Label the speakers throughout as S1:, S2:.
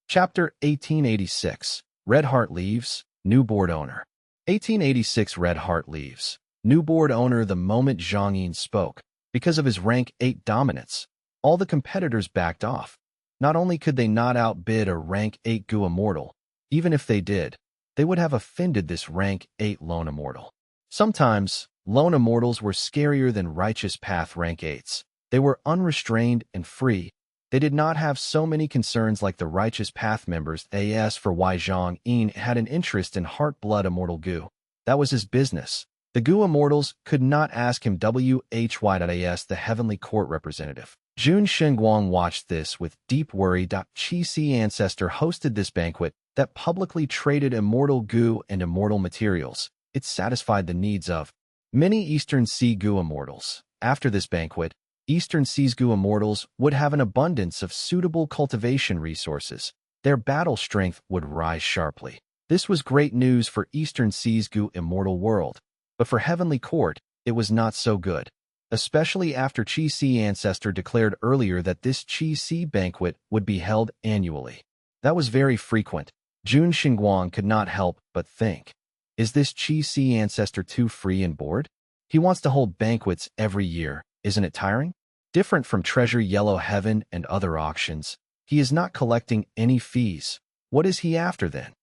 S1: Chapter 1886. Red Heart leaves, new board owner. 1886 Red Heart leaves, new board owner the moment Zhang Yin spoke. Because of his rank 8 dominance, all the competitors backed off. Not only could they not outbid a rank 8 Gu immortal, even if they did, they would have offended this rank 8 lone immortal. Sometimes, lone immortals were scarier than righteous path rank 8s. They were unrestrained and free. They did not have so many concerns like the righteous path members. As for why Zhang Yin had an interest in heart-blood immortal Gu, that was his business. The Gu immortals could not ask him why. The heavenly court representative Jun Xinguang watched this with deep worry. Qi ancestor hosted this banquet that publicly traded immortal Gu and immortal materials. It satisfied the needs of many Eastern Sea Gu immortals. After this banquet, Eastern Seas Gu immortals would have an abundance of suitable cultivation resources. Their battle strength would rise sharply. This was great news for Eastern Seas Gu immortal world, but for Heavenly Court, it was not so good, especially after Qi ancestor declared earlier that this Qi banquet would be held annually. That was very frequent. Jun Xinguang could not help but think, is this Qi ancestor too free and bored? He wants to hold banquets every year. Isn't it tiring? Different from Treasure Yellow Heaven and other auctions, he is not collecting any fees. What is he after then?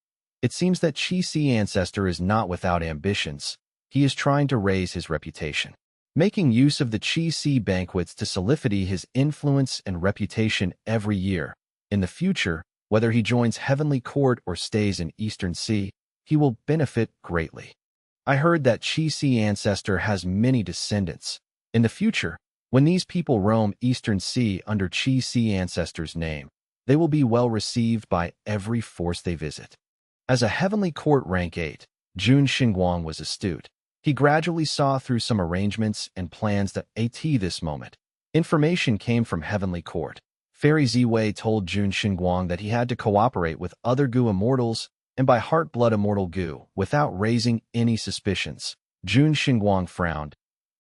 S1: It seems that Qi ancestor is not without ambitions. He is trying to raise his reputation, making use of the Qi banquets to solidify his influence and reputation every year. In the future, whether he joins Heavenly Court or stays in Eastern Sea, he will benefit greatly. I heard that Qi ancestor has many descendants. In the future, when these people roam Eastern Sea under Qi ancestor's name, they will be well received by every force they visit. As a Heavenly Court rank 8, Jun Xinguang was astute. He gradually saw through some arrangements and plans that at this moment. Information came from Heavenly Court. Fairy Ziwei told Jun Xinguang that he had to cooperate with other Gu immortals and by heart-blood immortal Gu without raising any suspicions. Jun Xinguang frowned.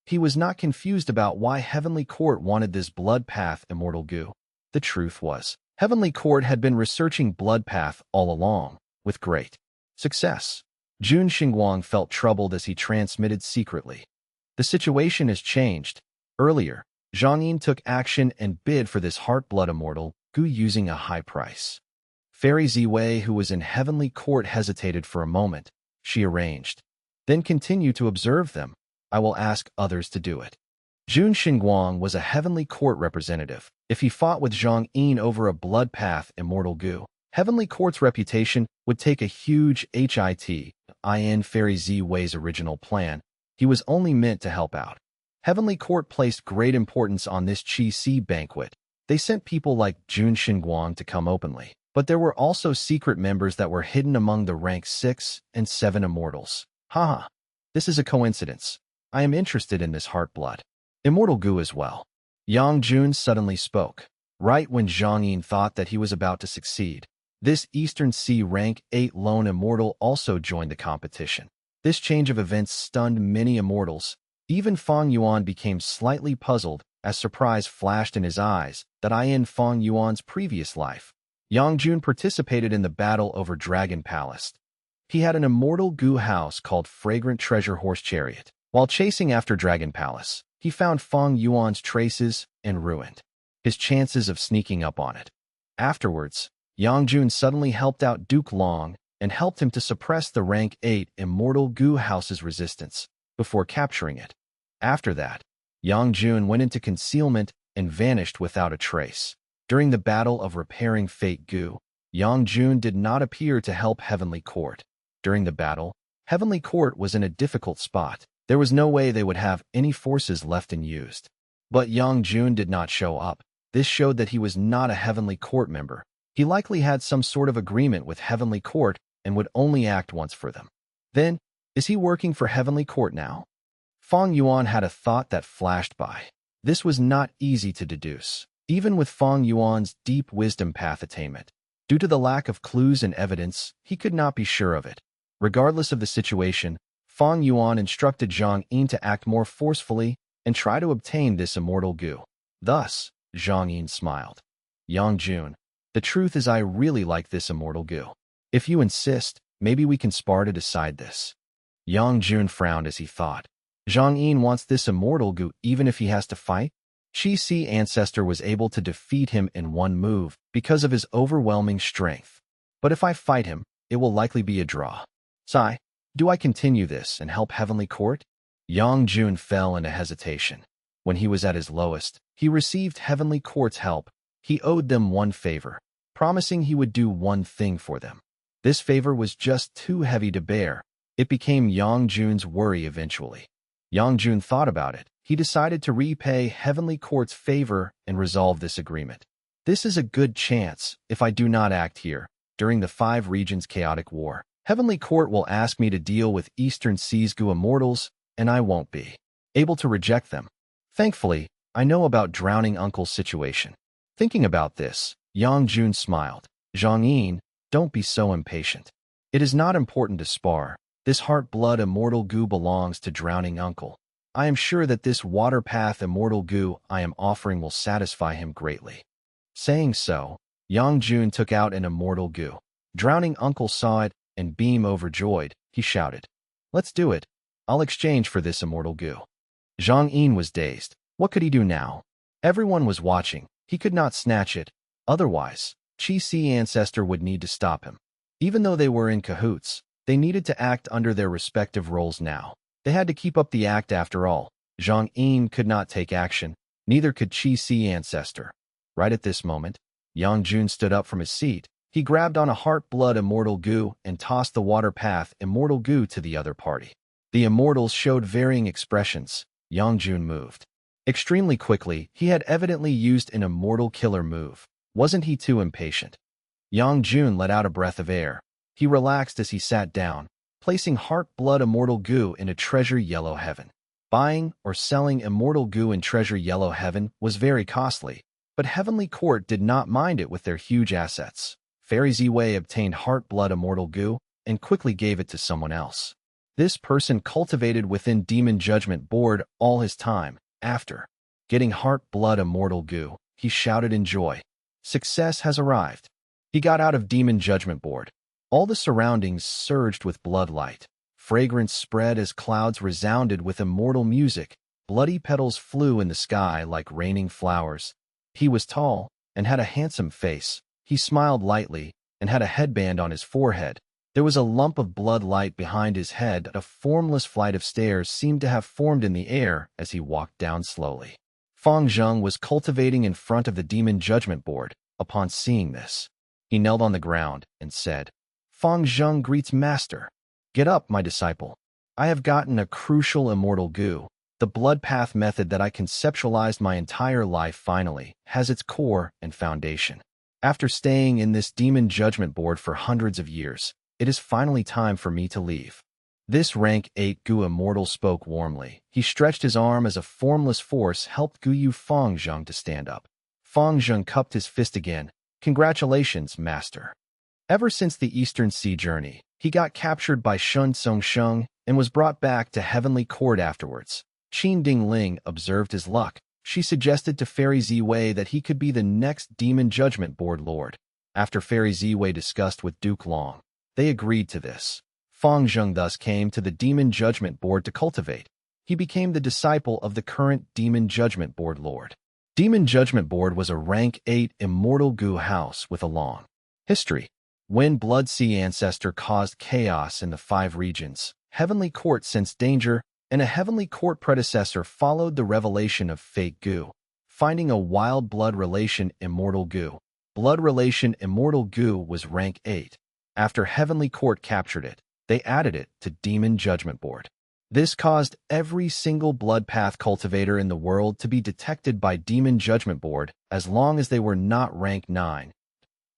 S1: He was not confused about why Heavenly Court wanted this blood path immortal Gu. The truth was, Heavenly Court had been researching blood path all along, with great success. Jun Xinguang felt troubled as he transmitted secretly. The situation has changed. Earlier, Zhang Yin took action and bid for this heart-blood immortal Gu using a high price. Fairy Ziwei, who was in Heavenly Court, hesitated for a moment. She arranged, then continued to observe them. I will ask others to do it. Jun Xinguang was a Heavenly Court representative. If he fought with Zhang Yin over a blood path immortal Gu, Heavenly Court's reputation would take a huge hit. In Fairy Ziwei's original plan, he was only meant to help out. Heavenly Court placed great importance on this Qi banquet. They sent people like Jun Xinguang to come openly, but there were also secret members that were hidden among the rank 6 and 7 immortals. Haha, this is a coincidence. I am interested in this heart-blood immortal Gu as well. Yang Jun suddenly spoke, right when Zhang Yin thought that he was about to succeed. This Eastern Sea rank 8 lone immortal also joined the competition. This change of events stunned many immortals. Even Fang Yuan became slightly puzzled as surprise flashed in his eyes that in Fang Yuan's previous life, Yang Jun participated in the battle over Dragon Palace. He had an immortal Gu house called Fragrant Treasure Horse Chariot. While chasing after Dragon Palace, he found Fang Yuan's traces and ruined his chances of sneaking up on it. Afterwards, Yang Jun suddenly helped out Duke Long and helped him to suppress the rank 8 immortal Gu house's resistance before capturing it. After that, Yang Jun went into concealment and vanished without a trace. During the battle of repairing Fate Gu, Yang Jun did not appear to help Heavenly Court. During the battle, Heavenly Court was in a difficult spot. There was no way they would have any forces left unused. But Yang Jun did not show up. This showed that he was not a Heavenly Court member. He likely had some sort of agreement with Heavenly Court and would only act once for them. Then, is he working for Heavenly Court now? Fang Yuan had a thought that flashed by. This was not easy to deduce, even with Fang Yuan's deep wisdom path attainment. Due to the lack of clues and evidence, he could not be sure of it. Regardless of the situation, Fang Yuan instructed Zhang Yin to act more forcefully and try to obtain this immortal Gu. Thus, Zhang Yin smiled. Yang Jun, The truth is I really like this immortal goo. If you insist, maybe we can spar to decide this. Yang Jun frowned as he thought. Zhang Yin wants this immortal goo even if he has to fight? Qi Si ancestor was able to defeat him in one move because of his overwhelming strength. But if I fight him, it will likely be a draw. Sai, do I continue this and help Heavenly Court? Yang Jun fell into hesitation. When he was at his lowest, he received Heavenly Court's help. He owed them one favor, promising he would do one thing for them. This favor was just too heavy to bear. It became Yang Jun's worry eventually. Yang Jun thought about it. He decided to repay Heavenly Court's favor and resolve this agreement. This is a good chance if I do not act here. During the 5 regions chaotic war, Heavenly Court will ask me to deal with Eastern Seas Goo immortals, and I won't be able to reject them. Thankfully, I know about Drowning Uncle's situation. Thinking about this, Yang Jun smiled. Zhang Yin, don't be so impatient. It is not important to spar. This heart-blood immortal goo belongs to Drowning Uncle. I am sure that this water path immortal goo I am offering will satisfy him greatly. Saying so, Yang Jun took out an immortal goo. Drowning Uncle saw it, and being overjoyed, he shouted, "Let's do it. I'll exchange for this immortal goo." Zhang Yin was dazed. What could he do now? Everyone was watching. He could not snatch it. Otherwise, Qi Si ancestor would need to stop him. Even though they were in cahoots, they needed to act under their respective roles now. They had to keep up the act after all. Zhang Yin could not take action. Neither could Qi Si ancestor. Right at this moment, Yang Jun stood up from his seat. He grabbed on a heart-blood immortal goo and tossed the water path immortal goo to the other party. The immortals showed varying expressions. Yang Jun moved extremely quickly. He had evidently used an immortal killer move. Wasn't he too impatient? Yang Jun let out a breath of air. He relaxed as he sat down, placing heart-blood immortal goo in a treasure yellow heaven. Buying or selling immortal goo in treasure yellow heaven was very costly, but Heavenly Court did not mind it with their huge assets. Fairy Ziwei obtained heart-blood immortal goo and quickly gave it to someone else. This person cultivated within Demon Judgment Board all his time. After getting heart-blood immortal goo, he shouted in joy. Success has arrived. He got out of Demon Judgment Board. All the surroundings surged with blood light. Fragrance spread as clouds resounded with immortal music. Bloody petals flew in the sky like raining flowers. He was tall and had a handsome face. He smiled lightly and had a headband on his forehead. There was a lump of blood light behind his head. A formless flight of stairs seemed to have formed in the air as he walked down slowly. Fang Zheng was cultivating in front of the Demon Judgment Board. Upon seeing this, he knelt on the ground and said, Fang Zheng greets Master. Get up, my disciple. I have gotten a crucial immortal goo. The blood path method that I conceptualized my entire life finally has its core and foundation. After staying in this Demon Judgment Board for hundreds of years, it is finally time for me to leave. This rank 8 Gu immortal spoke warmly. He stretched his arm as a formless force helped Guyu Fang Zheng to stand up. Fang Zheng cupped his fist again. Congratulations, Master. Ever since the Eastern Sea journey, he got captured by Shun Song Sheng and was brought back to Heavenly Court afterwards. Qin Ding Ling observed his luck. She suggested to Fairy Ziwei that he could be the next Demon Judgment Board Lord. After Fairy Ziwei discussed with Duke Long, they agreed to this. Fang Zheng thus came to the Demon Judgment Board to cultivate. He became the disciple of the current Demon Judgment Board Lord. Demon Judgment Board was a rank 8 immortal Gu house with a long history. When Blood Sea Ancestor caused chaos in the 5 regions, Heavenly Court sensed danger, and a Heavenly Court predecessor followed the revelation of fake Gu, finding a wild blood relation immortal Gu. Blood relation immortal Gu was rank 8. After Heavenly Court captured it, they added it to Demon Judgment Board. This caused every single blood path cultivator in the world to be detected by Demon Judgment Board as long as they were not rank 9.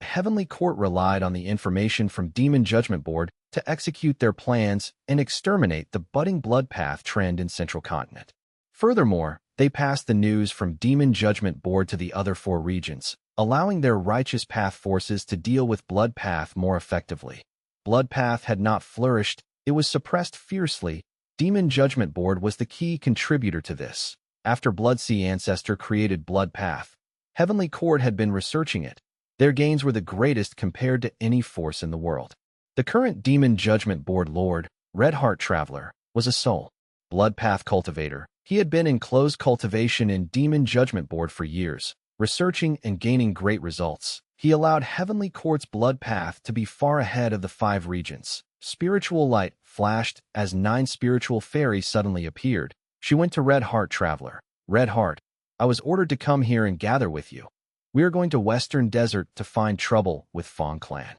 S1: Heavenly Court relied on the information from Demon Judgment Board to execute their plans and exterminate the budding blood path trend in Central Continent. Furthermore, they passed the news from Demon Judgment Board to the other 4 regions, allowing their righteous path forces to deal with blood path more effectively. Blood path had not flourished, it was suppressed fiercely. Demon Judgment Board was the key contributor to this. After Blood Sea Ancestor created blood path, Heavenly Court had been researching it. Their gains were the greatest compared to any force in the world. The current Demon Judgment Board Lord, Red Heart Traveler, was a soul blood path cultivator. He had been in closed cultivation in Demon Judgment Board for years, researching and gaining great results. He allowed Heavenly Court's blood path to be far ahead of the 5 regions. Spiritual light flashed as 9 spiritual fairies suddenly appeared. She went to Red Heart Traveler. Red Heart, I was ordered to come here and gather with you. We are going to Western Desert to find trouble with Feng clan.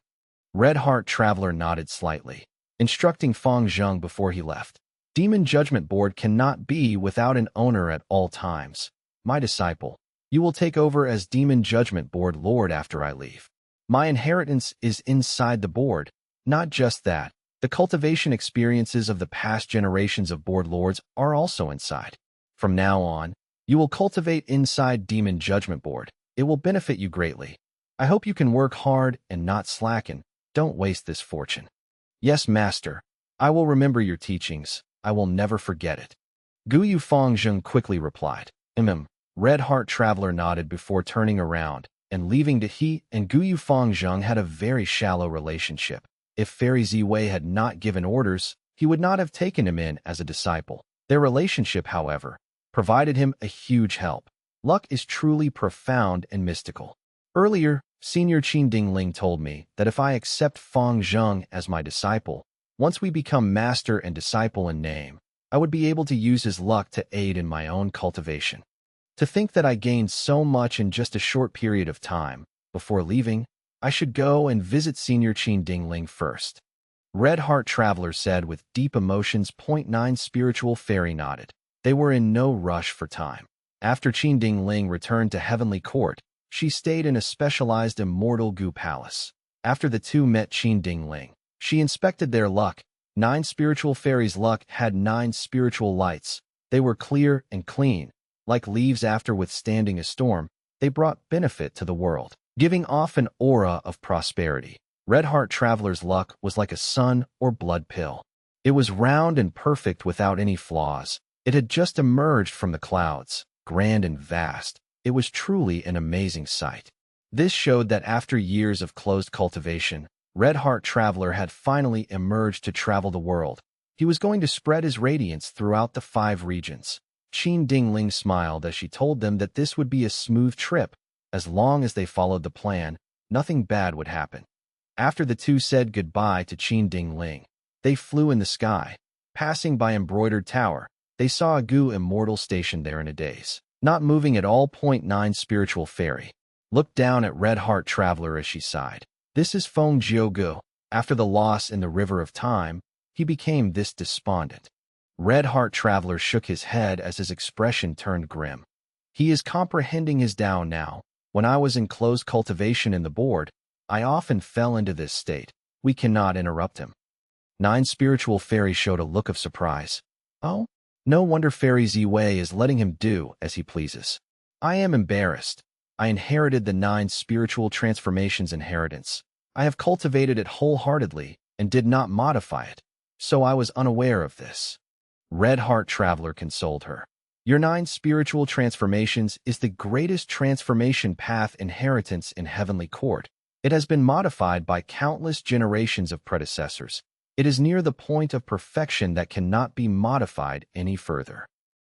S1: Red Heart Traveler nodded slightly, instructing Feng Zheng before he left. Demon Judgment Board cannot be without an owner at all times. My disciple, you will take over as Demon Judgment Board Lord after I leave. My inheritance is inside the board. Not just that, the cultivation experiences of the past generations of Board Lords are also inside. From now on, you will cultivate inside Demon Judgment Board. It will benefit you greatly. I hope you can work hard and not slacken. Don't waste this fortune. Yes, Master. I will remember your teachings. I will never forget it. Guyu Fengzheng quickly replied. Red Heart Traveler nodded before turning around and leaving. He and Guyu Fengzheng had a very shallow relationship. If Fairy Ziwei had not given orders, he would not have taken him in as a disciple. Their relationship, however, provided him a huge help. Luck is truly profound and mystical. Earlier, Senior Qin Dingling told me that if I accept Feng Zheng as my disciple, once we become master and disciple in name, I would be able to use his luck to aid in my own cultivation. To think that I gained so much in just a short period of time, before leaving, I should go and visit Senior Qin Dingling first. Red Heart Traveler said with deep emotions. 9 Spiritual Fairy nodded. They were in no rush for time. After Qin Dingling returned to Heavenly Court, she stayed in a specialized immortal goo palace. After the two met Qin Dingling, she inspected their luck. 9 spiritual fairies' luck had 9 spiritual lights. They were clear and clean. Like leaves after withstanding a storm, they brought benefit to the world, giving off an aura of prosperity. Red Heart Traveler's luck was like a sun or blood pill. It was round and perfect without any flaws. It had just emerged from the clouds, grand and vast. It was truly an amazing sight. This showed that after years of closed cultivation, Red Heart Traveler had finally emerged to travel the world. He was going to spread his radiance throughout the 5 regions. Qin Dingling smiled as she told them that this would be a smooth trip. As long as they followed the plan, nothing bad would happen. After the two said goodbye to Qin Dingling, they flew in the sky. Passing by Embroidered Tower, they saw a Gu Immortal stationed there in a daze, not moving at all. 9 Spiritual Fairy looked down at Red Heart Traveler as she sighed. This is Feng Jiugu. After the loss in the River of Time, he became this despondent. Red Heart Traveler shook his head as his expression turned grim. He is comprehending his Tao now. When I was in closed cultivation in the board, I often fell into this state. We cannot interrupt him. 9 Spiritual Fairy showed a look of surprise. Oh, no wonder Fairy Ziwei is letting him do as he pleases. I am embarrassed. I inherited the 9 spiritual transformations inheritance. I have cultivated it wholeheartedly and did not modify it, so I was unaware of this. Red Heart Traveler consoled her. Your 9 spiritual transformations is the greatest transformation path inheritance in Heavenly Court. It has been modified by countless generations of predecessors. It is near the point of perfection that cannot be modified any further.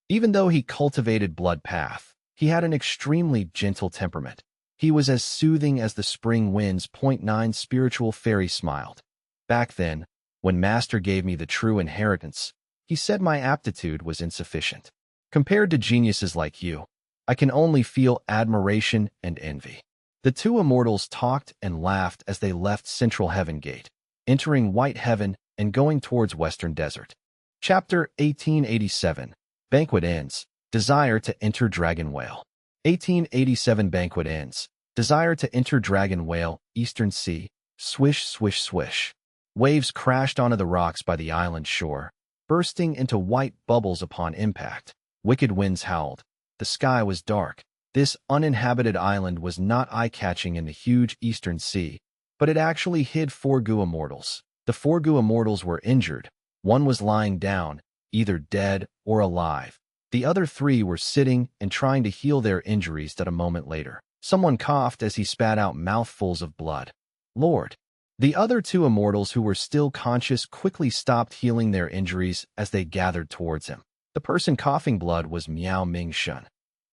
S1: Even though he cultivated blood path, he had an extremely gentle temperament. He was as soothing as the spring winds. 9 Spiritual Fairy smiled. Back then, when Master gave me the true inheritance, he said my aptitude was insufficient. Compared to geniuses like you, I can only feel admiration and envy. The two immortals talked and laughed as they left Central Heaven Gate, entering White Heaven and going towards Western Desert. Chapter 1887. Banquet ends. Desire to enter Dragon Whale. 1887 Banquet ends. Desire to enter Dragon Whale, Eastern Sea. Swish, swish, swish. Waves crashed onto the rocks by the island shore, bursting into white bubbles upon impact. Wicked winds howled. The sky was dark. This uninhabited island was not eye-catching in the huge Eastern Sea, but it actually hid 4 Gu Immortals. The 4 Gu Immortals were injured. One was lying down, either dead or alive. The other 3 were sitting and trying to heal their injuries that a moment later. Someone coughed as he spat out mouthfuls of blood. Lord. The other two immortals who were still conscious quickly stopped healing their injuries as they gathered towards him. The person coughing blood was Miao Ming-shun.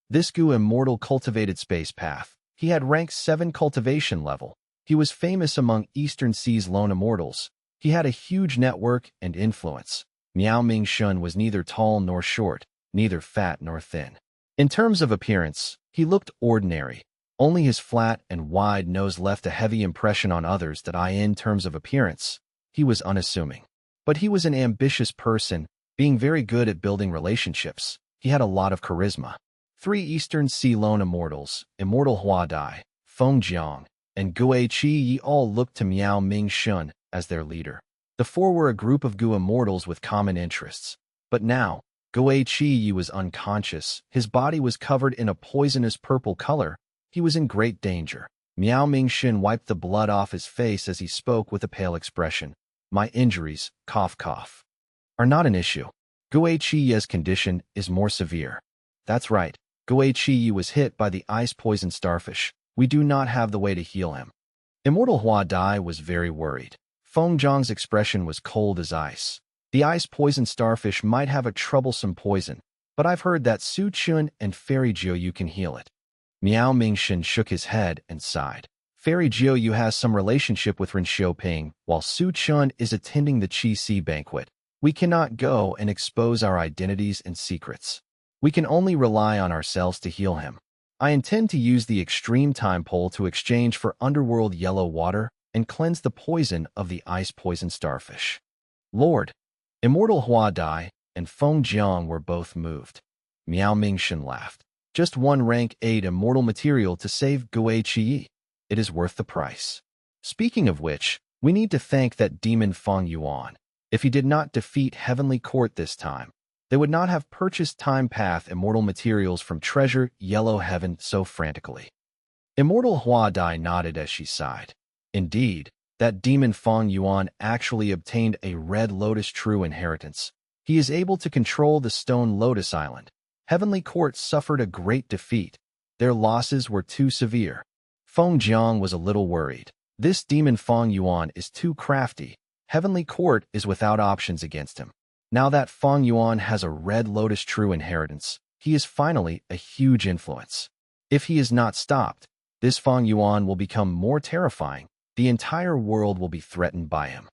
S1: This Gu immortal cultivated space path. He had rank 7 cultivation level. He was famous among Eastern Sea's lone immortals. He had a huge network and influence. Miao Ming-shun was neither tall nor short, neither fat nor thin. In terms of appearance, he looked ordinary. Only his flat and wide nose left a heavy impression on others that in terms of appearance, he was unassuming. But he was an ambitious person, being very good at building relationships. He had a lot of charisma. 3 Eastern Sea lone immortals, Immortal Huadai, Feng Jiang, and Gue Qi all looked to Miao Ming-shun as their leader. The 4 were a group of Gu immortals with common interests. But now, Gue Qi was unconscious. His body was covered in a poisonous purple color. He was in great danger. Miao Ming-shun wiped the blood off his face as he spoke with a pale expression. My injuries, cough cough, are not an issue. Gue Qi's condition is more severe. That's right. Gue Qi was hit by the ice-poisoned starfish. We do not have the way to heal him. Immortal Huadai was very worried. Feng Jiang's expression was cold as ice. The ice-poisoned starfish might have a troublesome poison, but I've heard that Su Chun and Fairy Jiuyu can heal it. Miao Ming-shun shook his head and sighed. Fairy Jiuyu has some relationship with Ren Xiaoping, while Su Chun is attending the Qi Si banquet. We cannot go and expose our identities and secrets. We can only rely on ourselves to heal him. I intend to use the extreme time pole to exchange for underworld yellow water and cleanse the poison of the ice-poisoned starfish. Lord. Immortal Huadai and Feng Jiang were both moved. Miao Ming-shun laughed. Just 1 rank 8 immortal material to save Gue Qi. It is worth the price. Speaking of which, we need to thank that demon Fang Yuan. If he did not defeat Heavenly Court this time, they would not have purchased Time Path immortal materials from Treasure Yellow Heaven so frantically. Immortal Huadai nodded as she sighed. Indeed, that demon Fang Yuan actually obtained a Red Lotus true inheritance. He is able to control the Stone Lotus Island. Heavenly Court suffered a great defeat. Their losses were too severe. Feng Jiang was a little worried. This demon Fang Yuan is too crafty. Heavenly Court is without options against him. Now that Fang Yuan has a Red Lotus true inheritance, he is finally a huge influence. If he is not stopped, this Fang Yuan will become more terrifying. The entire world will be threatened by him.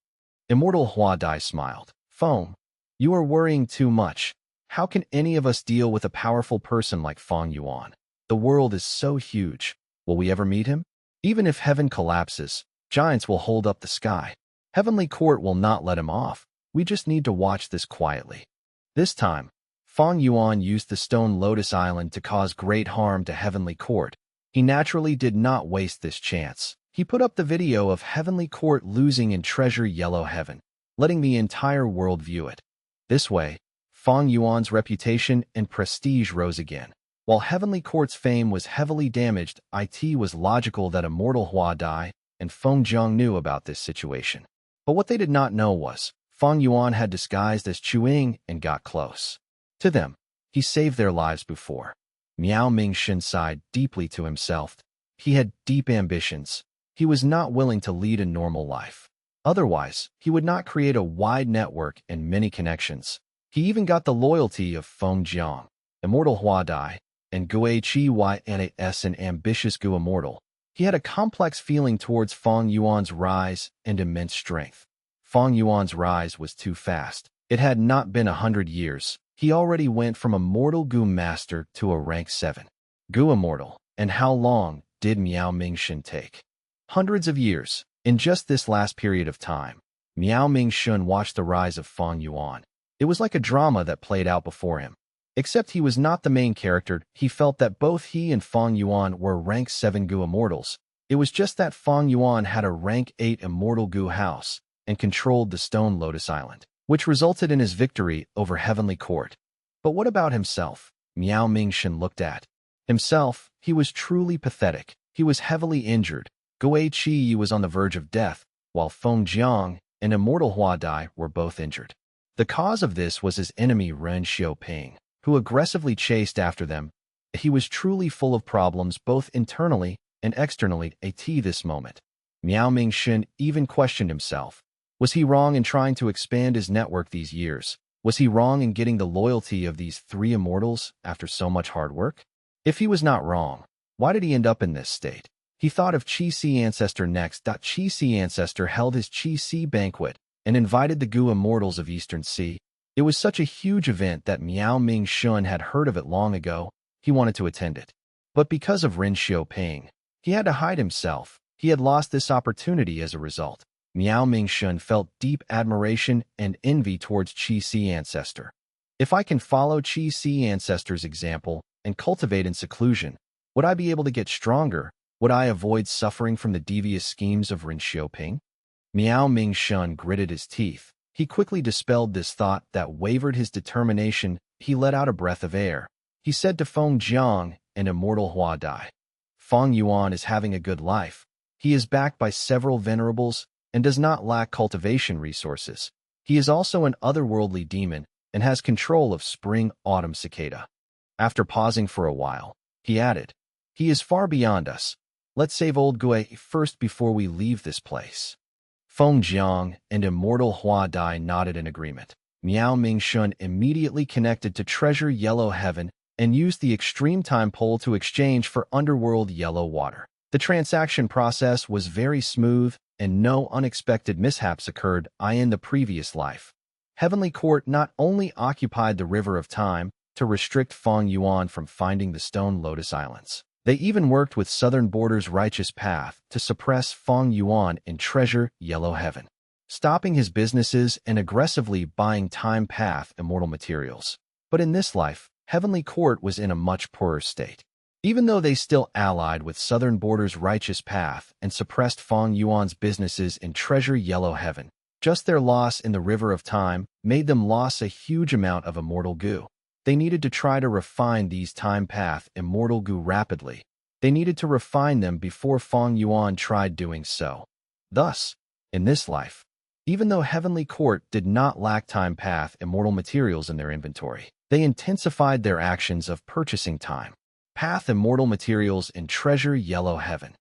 S1: Immortal Huadai smiled. Feng, you are worrying too much. How can any of us deal with a powerful person like Fang Yuan? The world is so huge. Will we ever meet him? Even if heaven collapses, giants will hold up the sky. Heavenly Court will not let him off. We just need to watch this quietly. This time, Fang Yuan used the Stone Lotus Island to cause great harm to Heavenly Court. He naturally did not waste this chance. He put up the video of Heavenly Court losing in Treasure Yellow Heaven, letting the entire world view it. This way, Fang Yuan's reputation and prestige rose again. While Heavenly Court's fame was heavily damaged, it was logical that Immortal Huadai and Feng Jiang knew about this situation. But what they did not know was, Fang Yuan had disguised as Chuing and got close to them. He saved their lives before. Miao Ming-shun sighed deeply to himself. He had deep ambitions. He was not willing to lead a normal life. Otherwise, he would not create a wide network and many connections. He even got the loyalty of Feng Jiang, Immortal Huadai, and Gue Qi As an ambitious Gu immortal. He had a complex feeling towards Fang Yuan's rise and immense strength. Fang Yuan's rise was too fast. It had not been 100 years. He already went from a mortal Gu master to a rank 7 Gu immortal. And how long did Miao Ming-shun take? Hundreds of years. In just this last period of time, Miao Ming-shun watched the rise of Fang Yuan. It was like a drama that played out before him. Except he was not the main character. He felt that both he and Fang Yuan were rank 7 Gu immortals. It was just that Fang Yuan had a rank 8 immortal Gu house and controlled the Stone Lotus Island, which resulted in his victory over Heavenly Court. But what about himself? Miao Ming-shun looked at himself. He was truly pathetic. He was heavily injured. Gue Qi was on the verge of death, while Feng Jiang and Immortal Huadai were both injured. The cause of this was his enemy Ren Xiaoping, who aggressively chased after them. He was truly full of problems both internally and externally at this moment. Miao Mingxun even questioned himself. Was he wrong in trying to expand his network these years? Was he wrong in getting the loyalty of these three immortals after so much hard work? If he was not wrong, why did he end up in this state? He thought of Qi-Si Ancestor next. Qi-Si Ancestor held his Qi-Si banquet and invited the Gu immortals of Eastern Sea. It was such a huge event that Miao Mingxun had heard of it long ago. He wanted to attend it. But because of Ren Xiaoping, he had to hide himself. He had lost this opportunity as a result. Miao Mingxun felt deep admiration and envy towards Qi-Si Ancestor. If I can follow Qi-Si Ancestor's example and cultivate in seclusion, would I be able to get stronger? Would I avoid suffering from the devious schemes of Ren Xiaoping? Miao Mingxun gritted his teeth. He quickly dispelled this thought that wavered his determination. He let out a breath of air. He said to Feng Jiang and immortal Hua Dai, Fang Yuan is having a good life. He is backed by several venerables and does not lack cultivation resources. He is also an otherworldly demon and has control of spring-autumn cicada. After pausing for a while, he added, he is far beyond us. Let's save old Gue first before we leave this place. Feng Jiang and immortal Hua Dai nodded in agreement. Miao Mingxun immediately connected to Treasure Yellow Heaven and used the extreme time pole to exchange for underworld yellow water. The transaction process was very smooth and no unexpected mishaps occurred in the previous life. Heavenly Court not only occupied the River of Time to restrict Fang Yuan from finding the Stone Lotus Islands, they even worked with Southern Border's Righteous Path to suppress Fang Yuan in Treasure Yellow Heaven, stopping his businesses and aggressively buying Time Path immortal materials. But in this life, Heavenly Court was in a much poorer state. Even though they still allied with Southern Border's Righteous Path and suppressed Fang Yuan's businesses in Treasure Yellow Heaven, just their loss in the River of Time made them lose a huge amount of immortal goo. They needed to try to refine these Time Path immortal goo rapidly. They needed to refine them before Fang Yuan tried doing so. Thus, in this life, even though Heavenly Court did not lack Time Path immortal materials in their inventory, they intensified their actions of purchasing Time Path immortal materials in Treasure Yellow Heaven.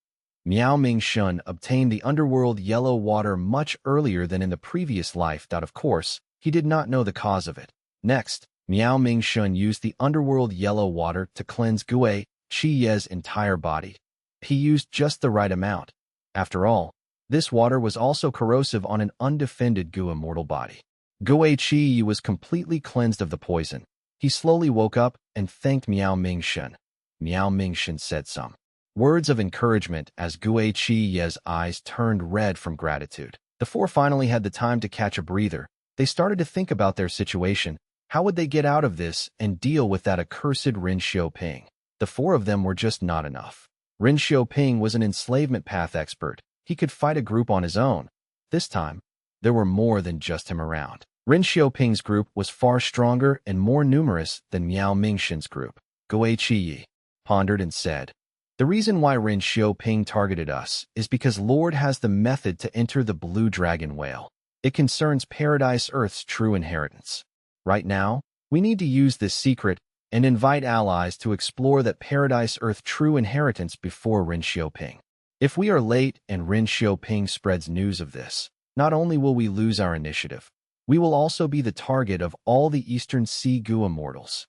S1: Miao Mingxun obtained the underworld yellow water much earlier than in the previous life. Of course, he did not know the cause of it. Next, Miao Mingxun used the underworld yellow water to cleanse Gue Qi's entire body. He used just the right amount. After all, this water was also corrosive on an undefended Gu immortal body. Gue Qi was completely cleansed of the poison. He slowly woke up and thanked Miao Mingxun. Miao Mingxun said some words of encouragement as Gue Qi's eyes turned red from gratitude. The four finally had the time to catch a breather. They started to think about their situation. How would they get out of this and deal with that accursed Ren Xiaoping? The four of them were just not enough. Ren Xiaoping was an enslavement path expert. He could fight a group on his own. This time, there were more than just him around. Ren Xiaoping's group was far stronger and more numerous than Miao Mingxun's group. Gue Qi pondered and said, the reason why Ren Xiaoping targeted us is because Lord has the method to enter the Blue Dragon Whale. It concerns Paradise Earth's true inheritance. Right now, we need to use this secret and invite allies to explore that Paradise Earth true inheritance before Ren Xiaoping. If we are late and Ren Xiaoping spreads news of this, not only will we lose our initiative, we will also be the target of all the Eastern Sea Gu immortals.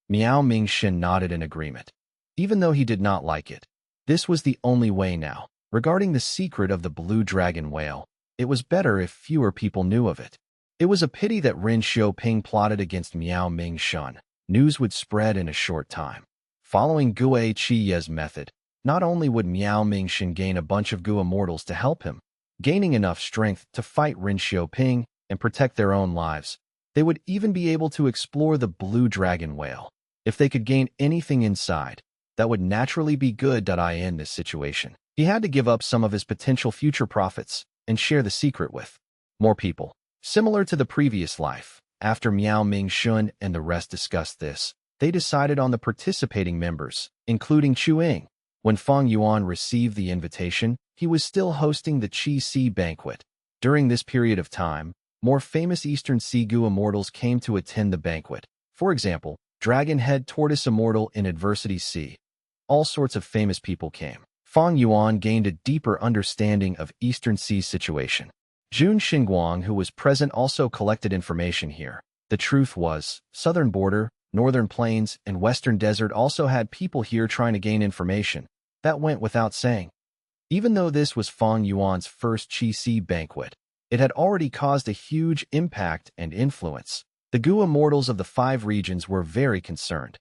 S1: Miao Mingxun nodded in agreement. Even though he did not like it, this was the only way now. Regarding the secret of the Blue Dragon Whale, it was better if fewer people knew of it. It was a pity that Ren Xiaoping plotted against Miao Mingxun. News would spread in a short time. Following Gue Qi's method, not only would Miao Mingxun gain a bunch of Gu immortals to help him, gaining enough strength to fight Ren Xiaoping and protect their own lives, they would even be able to explore the Blue Dragon Whale. If they could gain anything inside, that would naturally be good. In this situation, he had to give up some of his potential future profits and share the secret with more people. Similar to the previous life, after Miao Mingxun and the rest discussed this, they decided on the participating members, including Chu Ying. When Fang Yuan received the invitation, he was still hosting the Qi-Si banquet. During this period of time, more famous Eastern Sea Gu immortals came to attend the banquet. For example, Dragon Head Tortoise Immortal in Adversity C. All sorts of famous people came. Fang Yuan gained a deeper understanding of Eastern Sea's situation. Jun Xinguang, who was present, also collected information here. The truth was, southern border, northern plains, and western desert also had people here trying to gain information. That went without saying. Even though this was Fang Yuan's first Qi-Si banquet, it had already caused a huge impact and influence. The Gu immortals of the 5 regions were very concerned.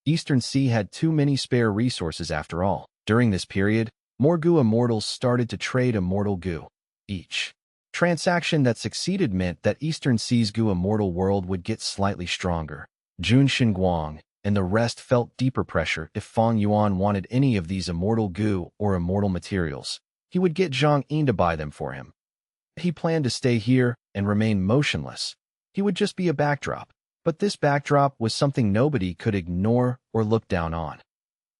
S1: Eastern Sea had too many spare resources after all. During this period, more Gu immortals started to trade immortal Gu. Each transaction that succeeded meant that Eastern Sea's Gu immortal world would get slightly stronger. Jun Xinguang and the rest felt deeper pressure. If Fang Yuan wanted any of these immortal Gu or immortal materials, he would get Zhang Yin to buy them for him. He planned to stay here and remain motionless. He would just be a backdrop. But this backdrop was something nobody could ignore or look down on.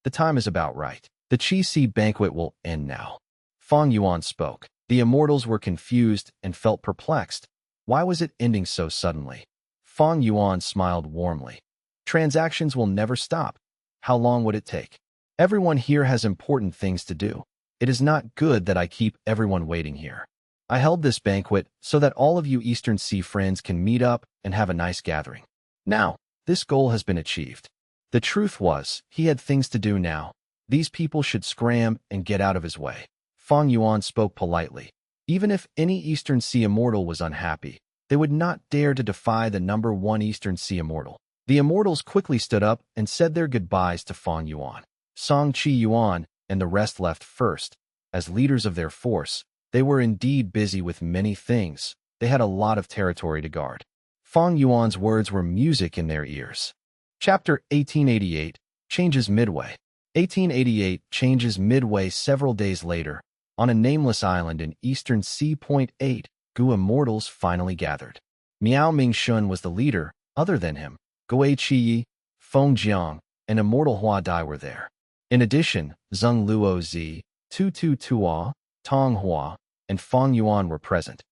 S1: The time is about right. The Qi-Si banquet will end now. Fang Yuan spoke. The immortals were confused and felt perplexed. Why was it ending so suddenly? Fang Yuan smiled warmly. Transactions will never stop. How long would it take? Everyone here has important things to do. It is not good that I keep everyone waiting here. I held this banquet so that all of you Eastern Sea friends can meet up and have a nice gathering. Now, this goal has been achieved. The truth was, he had things to do now. These people should scram and get out of his way. Fang Yuan spoke politely. Even if any Eastern Sea immortal was unhappy, they would not dare to defy the number 1 Eastern Sea immortal. The immortals quickly stood up and said their goodbyes to Fang Yuan. Song Qi Yuan and the rest left first. As leaders of their force, they were indeed busy with many things. They had a lot of territory to guard. Fang Yuan's words were music in their ears. Chapter 1888 changes midway. 1888 changes midway several days later. On a nameless island in Eastern Sea. 8, Gu immortals finally gathered. Miao Mingshun was the leader. Other than him, Goei Qiyi, Feng Jiang, and Immortal Hua Dai were there. In addition, Zheng Luo Zi, Tu Tua, Tong Hua, and Fang Yuan were present.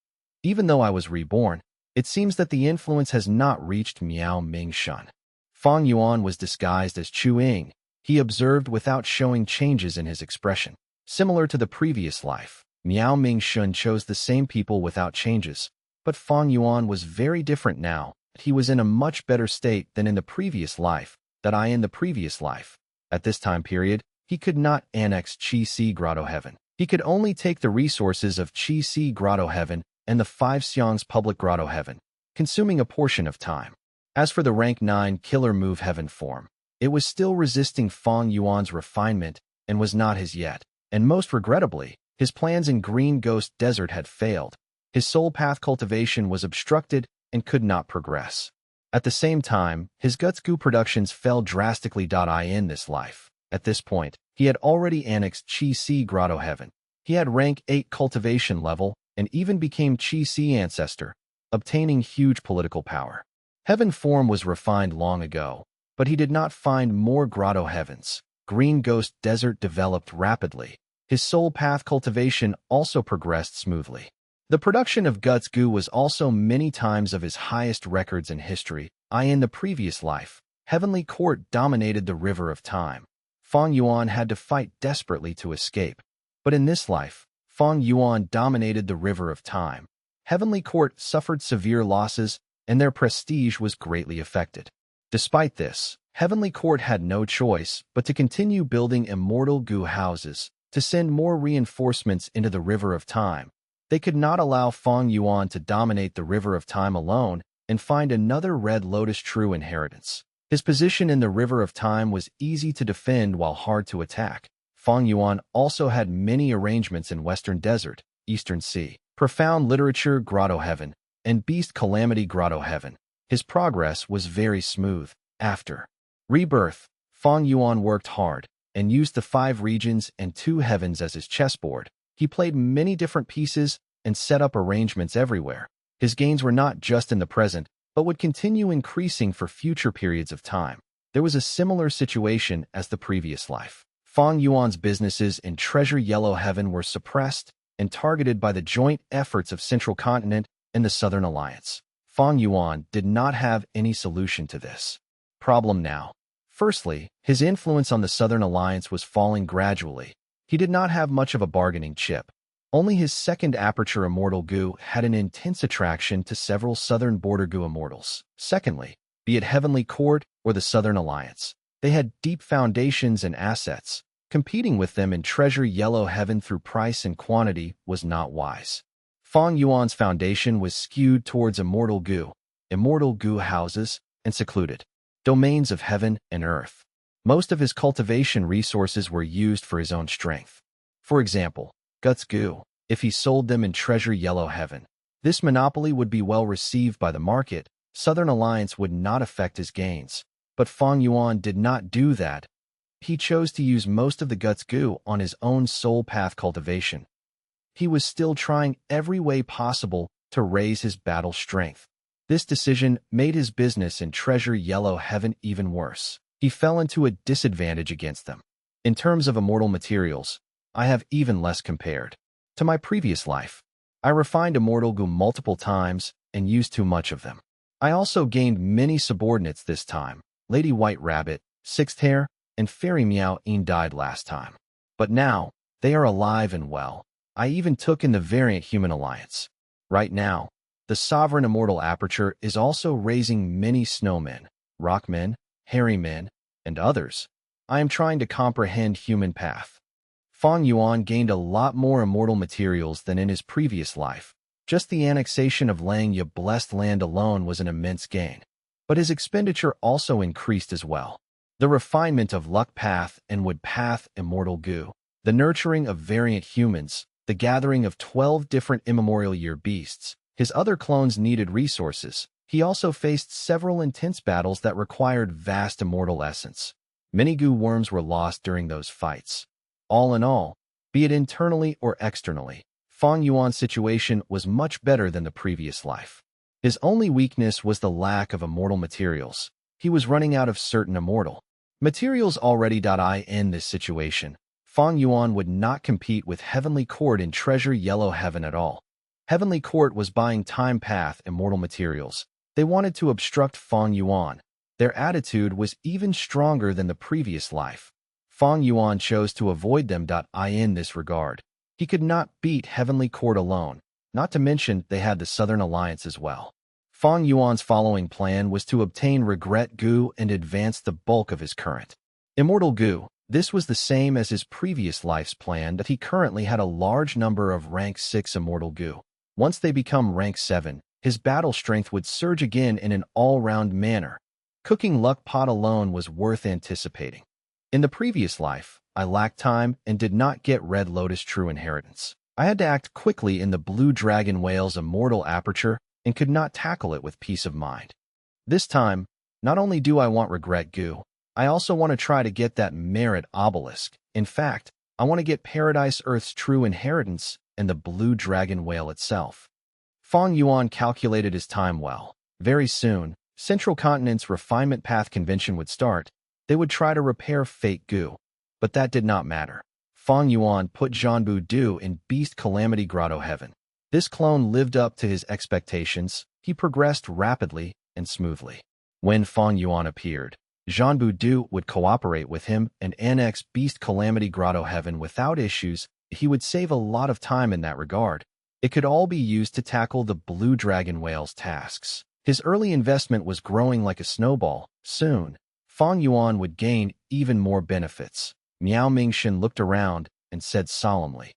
S1: Even though I was reborn, it seems that the influence has not reached Miao Mingshun. Fang Yuan was disguised as Chu Ying. He observed without showing changes in his expression. Similar to the previous life, Miao Mingshun chose the same people without changes, but Fang Yuan was very different now. He was in a much better state than in the previous life, in the previous life. At this time period, he could not annex Qi-Si Grotto Heaven. He could only take the resources of Qi-Si Grotto Heaven and the 5 Xiang's public Grotto Heaven, consuming a portion of time. As for the rank 9 Killer Move Heaven form, it was still resisting Fang Yuan's refinement and was not his yet. And most regrettably, his plans in Green Ghost Desert had failed. His soul path cultivation was obstructed and could not progress. At the same time, his Guts Gu productions fell drastically. In this life, at this point, he had already annexed Qi-Si Grotto Heaven. He had rank 8 cultivation level and even became Qi-Si ancestor, obtaining huge political power. Heaven form was refined long ago, but he did not find more Grotto Heavens. Green Ghost Desert developed rapidly. His soul path cultivation also progressed smoothly. The production of Guts Gu was also many times of his highest records in history. In the previous life, Heavenly Court dominated the River of Time. Fang Yuan had to fight desperately to escape. But in this life, Fang Yuan dominated the River of Time. Heavenly Court suffered severe losses, and their prestige was greatly affected. Despite this, Heavenly Court had no choice but to continue building immortal Gu houses, to send more reinforcements into the River of Time. They could not allow Fang Yuan to dominate the River of Time alone and find another Red Lotus true inheritance. His position in the River of Time was easy to defend while hard to attack. Fang Yuan also had many arrangements in Western Desert, Eastern Sea, Profound Literature Grotto Heaven, and Beast Calamity Grotto Heaven. His progress was very smooth. After rebirth, Fang Yuan worked hard and used the 5 regions and 2 heavens as his chessboard. He played many different pieces and set up arrangements everywhere. His gains were not just in the present, but would continue increasing for future periods of time. There was a similar situation as the previous life. Fang Yuan's businesses in Treasure Yellow Heaven were suppressed and targeted by the joint efforts of Central Continent and the Southern Alliance. Fang Yuan did not have any solution to this. Problem now. Firstly, his influence on the Southern Alliance was falling gradually. He did not have much of a bargaining chip. Only his second aperture immortal Gu had an intense attraction to several Southern border Gu immortals. Secondly, be it Heavenly Court or the Southern Alliance, they had deep foundations and assets. Competing with them in treasure yellow heaven through price and quantity was not wise. Fang Yuan's foundation was skewed towards immortal Gu houses, and secluded domains of heaven and earth. Most of his cultivation resources were used for his own strength. For example, Guts Gu, if he sold them in treasure yellow heaven, this monopoly would be well received by the market. Southern Alliance would not affect his gains. But Fang Yuan did not do that. He chose to use most of the Guts Gu on his own soul path cultivation. He was still trying every way possible to raise his battle strength. This decision made his business in treasure yellow heaven even worse. He fell into a disadvantage against them. In terms of immortal materials, I have even less compared to my previous life. I refined immortal Gu multiple times and used too much of them. I also gained many subordinates this time. Lady White Rabbit, Sixth Hair, and Fairy Meow Een died last time. But now, they are alive and well. I even took in the variant human alliance. Right now, the sovereign immortal aperture is also raising many snowmen, rockmen, hairy men, and others. I am trying to comprehend human path. Fang Yuan gained a lot more immortal materials than in his previous life. Just the annexation of Langya blessed land alone was an immense gain. But his expenditure also increased as well. The refinement of luck path and wood path immortal Gu, the nurturing of variant humans, the gathering of 12 different immemorial year beasts. His other clones needed resources. He also faced several intense battles that required vast immortal essence. Many Gu worms were lost during those fights. All in all, be it internally or externally, Fang Yuan's situation was much better than the previous life. His only weakness was the lack of immortal materials. He was running out of certain immortal materials already. In this situation, Fang Yuan would not compete with Heavenly Court in treasure yellow heaven at all. Heavenly Court was buying time path immortal materials. They wanted to obstruct Fang Yuan. Their attitude was even stronger than the previous life. Fang Yuan chose to avoid them. In this regard, he could not beat Heavenly Court alone, not to mention they had the Southern Alliance as well. Fang Yuan's following plan was to obtain Regret Gu and advance the bulk of his current immortal Gu. This was the same as his previous life's plan, that he currently had a large number of rank 6 immortal Gu. Once they become rank 7, his battle strength would surge again in an all-round manner. Cooking luck pot alone was worth anticipating. In the previous life, I lacked time and did not get Red Lotus True Inheritance. I had to act quickly in the Blue Dragon Whale's immortal aperture and could not tackle it with peace of mind. This time, not only do I want Regret Gu, I also want to try to get that Merit Obelisk. In fact, I want to get Paradise Earth's True Inheritance and the Blue Dragon Whale itself. Fang Yuan calculated his time well. Very soon, Central Continent's Refinement Path Convention would start. They would try to repair Fate Gu. But that did not matter. Fang Yuan put Zhanbu Du in Beast Calamity Grotto Heaven. This clone lived up to his expectations. He progressed rapidly and smoothly. When Fang Yuan appeared, Zhanbu Du would cooperate with him and annex Beast Calamity Grotto Heaven without issues. He would save a lot of time in that regard. It could all be used to tackle the Blue Dragon Whale's tasks. His early investment was growing like a snowball. Soon, Fang Yuan would gain even more benefits. Miao Mingxin looked around and said solemnly,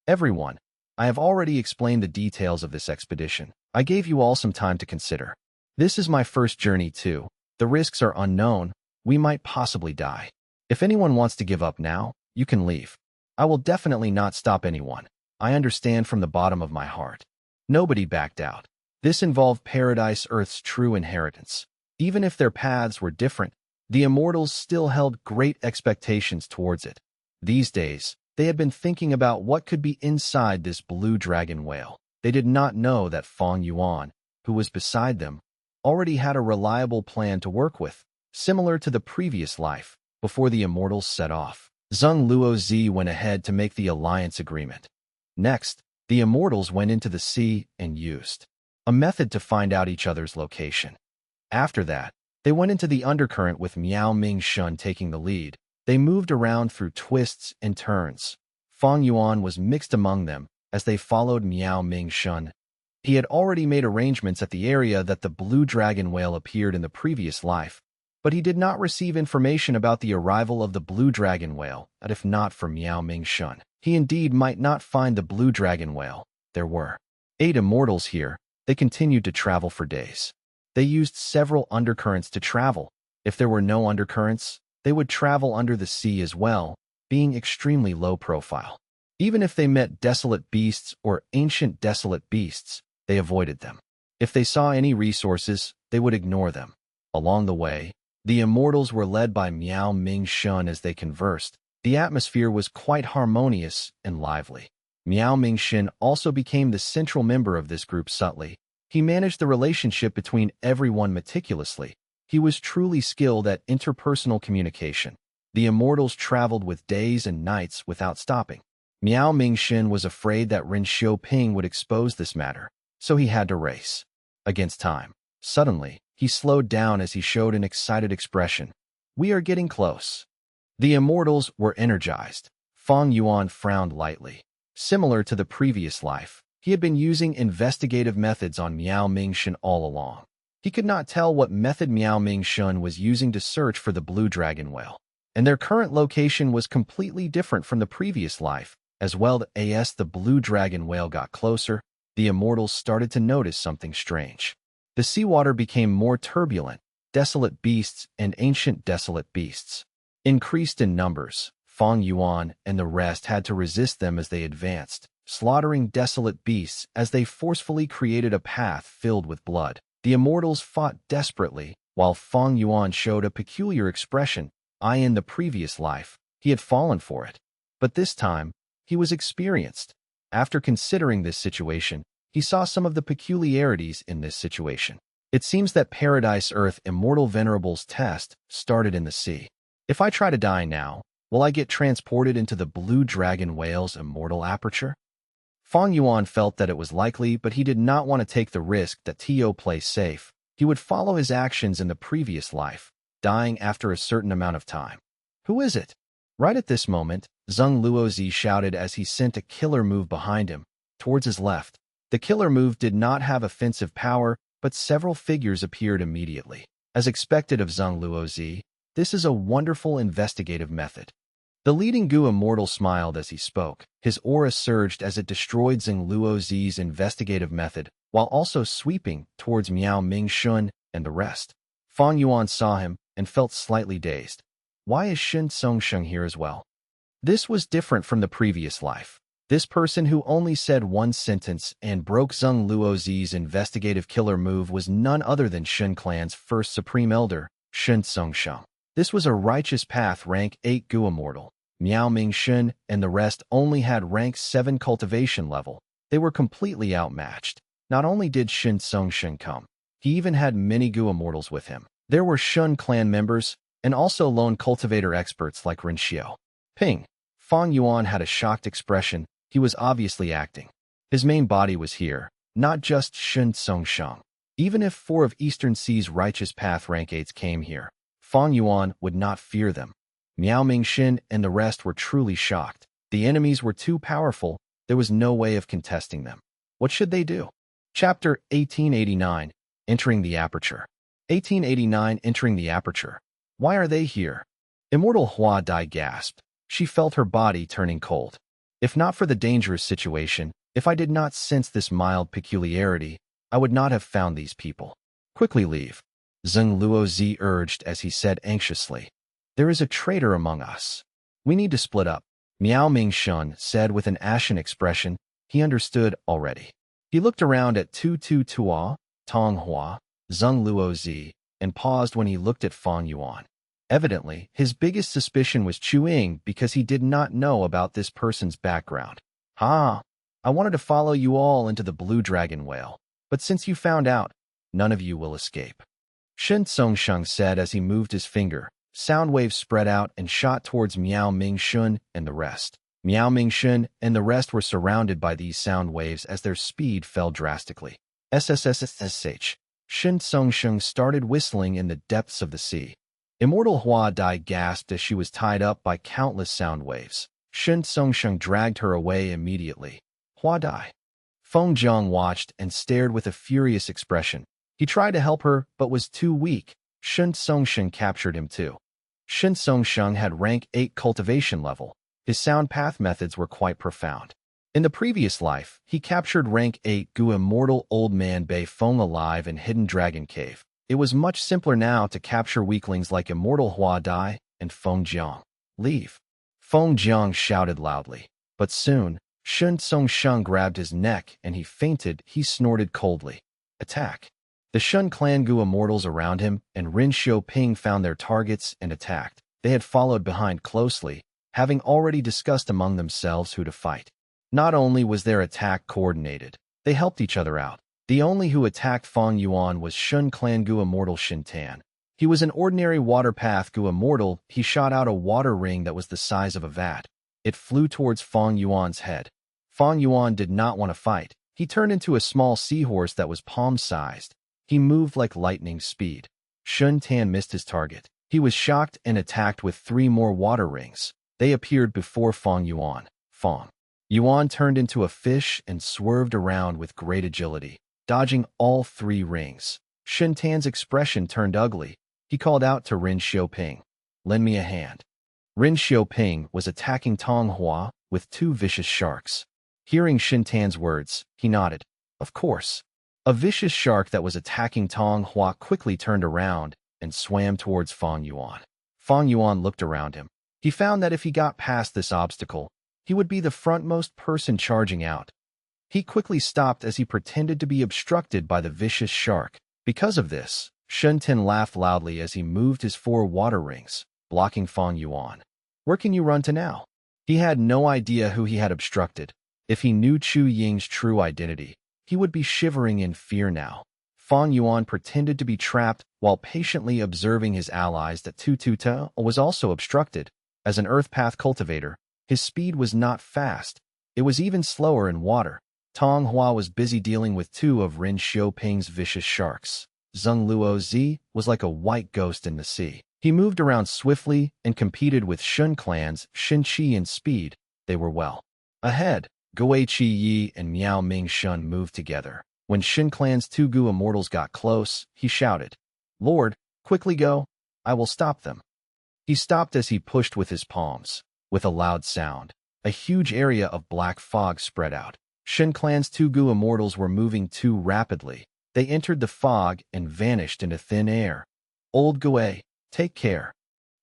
S1: "Everyone, I have already explained the details of this expedition. I gave you all some time to consider. This is my first journey too. The risks are unknown. We might possibly die. If anyone wants to give up now, you can leave. I will definitely not stop anyone. I understand from the bottom of my heart." Nobody backed out. This involved Paradise Earth's True Inheritance. Even if their paths were different, the immortals still held great expectations towards it. These days, they had been thinking about what could be inside this Blue Dragon Whale. They did not know that Fang Yuan, who was beside them, already had a reliable plan to work with, similar to the previous life, before the immortals set off. Zheng Luozi went ahead to make the alliance agreement. Next, the immortals went into the sea and used a method to find out each other's location. After that, They went into the undercurrent with Miao Ming Shun taking the lead. They moved around through twists and turns. Fang Yuan was mixed among them as they followed Miao Ming Shun. He had already made arrangements at the area that the blue dragon whale appeared in the previous life, but he did not receive information about the arrival of the blue dragon whale, and if not for Miao Ming Shun, he indeed might not find the blue dragon whale. There were 8 immortals here. They continued to travel for days. They used several undercurrents to travel. If there were no undercurrents, they would travel under the sea as well, being extremely low profile. Even if they met desolate beasts or ancient desolate beasts, they avoided them. If they saw any resources, they would ignore them. Along the way, the immortals were led by Miao Ming Shun as they conversed. The atmosphere was quite harmonious and lively. Miao Ming Shun also became the central member of this group subtly. He managed the relationship between everyone meticulously. He was truly skilled at interpersonal communication. The immortals traveled with days and nights without stopping. Miao Ming Shun was afraid that Ren Xiaoping would expose this matter, so he had to race against time. Suddenly, he slowed down as he showed an excited expression. We are getting close. The immortals were energized. Fang Yuan frowned lightly. Similar to the previous life, he had been using investigative methods on Miao Ming Shun all along. He could not tell what method Miao Ming Shun was using to search for the blue dragon whale, and their current location was completely different from the previous life. As well as the blue dragon whale got closer, the immortals started to notice something strange. The seawater became more turbulent. Desolate beasts and ancient desolate beasts increased in numbers. Fang Yuan and the rest had to resist them as they advanced, slaughtering desolate beasts as they forcefully created a path filled with blood. The immortals fought desperately, while Fang Yuan showed a peculiar expression. In the previous life, he had fallen for it. But this time, he was experienced. After considering this situation, he saw some of the peculiarities in this situation. It seems that Paradise Earth Immortal Venerable's test started in the sea. If I try to die now, will I get transported into the blue dragon whale's immortal aperture? Fang Yuan felt that it was likely, but he did not want to take the risk that To play safe. He would follow his actions in the previous life, dying after a certain amount of time. Who is it? Right at this moment, Zheng Luozi shouted as he sent a killer move behind him, towards his left. The killer move did not have offensive power, but several figures appeared immediately. As expected of Zheng Luozi, this is a wonderful investigative method. The leading Gu immortal smiled as he spoke. His aura surged as it destroyed Zheng Luozi's investigative method, while also sweeping towards Miao Ming Shun and the rest. Fang Yuan saw him and felt slightly dazed. Why is Shen Songsheng here as well? This was different from the previous life. This person who only said one sentence and broke Zheng Luozi's investigative killer move was none other than Shen Clan's first Supreme Elder, Shen Songsheng. This was a righteous path rank 8 Gu Immortal. Miao Ming Shun and the rest only had rank 7 cultivation level. They were completely outmatched. Not only did Shen Songsheng come, he even had many Gu Immortals with him. There were Shun clan members, and also lone cultivator experts like Ren Xiaoping. Fang Yuan had a shocked expression. He was obviously acting. His main body was here, not just Shen Songsheng. Even if 4 of Eastern Sea's righteous path rank 8s came here, Fang Yuan would not fear them. Miao Ming Shun and the rest were truly shocked. The enemies were too powerful. There was no way of contesting them. What should they do? Chapter 1889, Entering the Aperture. 1889, Entering the Aperture. Why are they here? Immortal Hua Dai gasped. She felt her body turning cold. If not for the dangerous situation, if I did not sense this mild peculiarity, I would not have found these people. Quickly leave. Zheng Luozi urged as he said anxiously. There is a traitor among us. We need to split up. Miao Ming Shun said with an ashen expression. He understood already. He looked around at Tu Tua, Tong Hua, Zheng Luozi, and paused when he looked at Fang Yuan. Evidently, his biggest suspicion was Chuing because he did not know about this person's background. I wanted to follow you all into the blue dragon whale, but since you found out, none of you will escape. Shen Songsheng said as he moved his finger. Sound waves spread out and shot towards Miao Ming Shun and the rest. Miao Ming Shun and the rest were surrounded by these sound waves as their speed fell drastically. SSSSH. Shen Songsheng started whistling in the depths of the sea. Immortal Hua Dai gasped as she was tied up by countless sound waves. Shen Songsheng dragged her away immediately. Hua Dai. Feng Jiang watched and stared with a furious expression. He tried to help her, but was too weak. Shen Songsheng captured him too. Shen Songsheng had rank 8 cultivation level. His sound path methods were quite profound. In the previous life, he captured rank 8 Gu immortal old man Bei Feng alive in Hidden Dragon Cave. It was much simpler now to capture weaklings like immortal Hua Dai and Feng Jiang. Leave. Feng Jiang shouted loudly. But soon, Shen Songsheng grabbed his neck and he fainted. He snorted coldly. Attack. The Shun clan Gu immortals around him and Rin Xiaoping found their targets and attacked. They had followed behind closely, having already discussed among themselves who to fight. Not only was their attack coordinated, they helped each other out. The only who attacked Fang Yuan was Shun clan Gu immortal Shin Tan. He was an ordinary water path Gu immortal. He shot out a water ring that was the size of a vat. It flew towards Fang Yuan's head. Fang Yuan did not want to fight. He turned into a small seahorse that was palm-sized. He moved like lightning speed. Shun Tan missed his target. He was shocked and attacked with 3 more water rings. They appeared before Fang Yuan. Fang Yuan turned into a fish and swerved around with great agility, dodging all 3 rings. Shun Tan's expression turned ugly. He called out to Rin Xiaoping, "Lend me a hand." Rin Xiaoping was attacking Tong Hua with 2 vicious sharks. Hearing Shin Tan's words, he nodded. Of course. A vicious shark that was attacking Tong Hua quickly turned around and swam towards Fang Yuan. Fang Yuan looked around him. He found that if he got past this obstacle, he would be the frontmost person charging out. He quickly stopped as he pretended to be obstructed by the vicious shark. Because of this, Shun Tan laughed loudly as he moved his 4 water rings, blocking Fang Yuan. Where can you run to now? He had no idea who he had obstructed. If he knew Chu Ying's true identity, he would be shivering in fear now. Fang Yuan pretended to be trapped while patiently observing his allies that truth.The was also obstructed. As an earth path cultivator, his speed was not fast. It was even slower in water. Tong Hua was busy dealing with 2 of Rin Xiaoping's vicious sharks. Zheng Luo Zi was like a white ghost in the sea. He moved around swiftly and competed with Shun clans Shin Qi in speed. They were well ahead. Gui Qi Yi and Miao Ming Shun moved together. When Shin clan's 2 Gu immortals got close, he shouted, "Lord, quickly go. I will stop them." He stopped as he pushed with his palms. With a loud sound, a huge area of black fog spread out. Shin clan's 2 Gu immortals were moving too rapidly. They entered the fog and vanished into thin air. Old Gui, take care.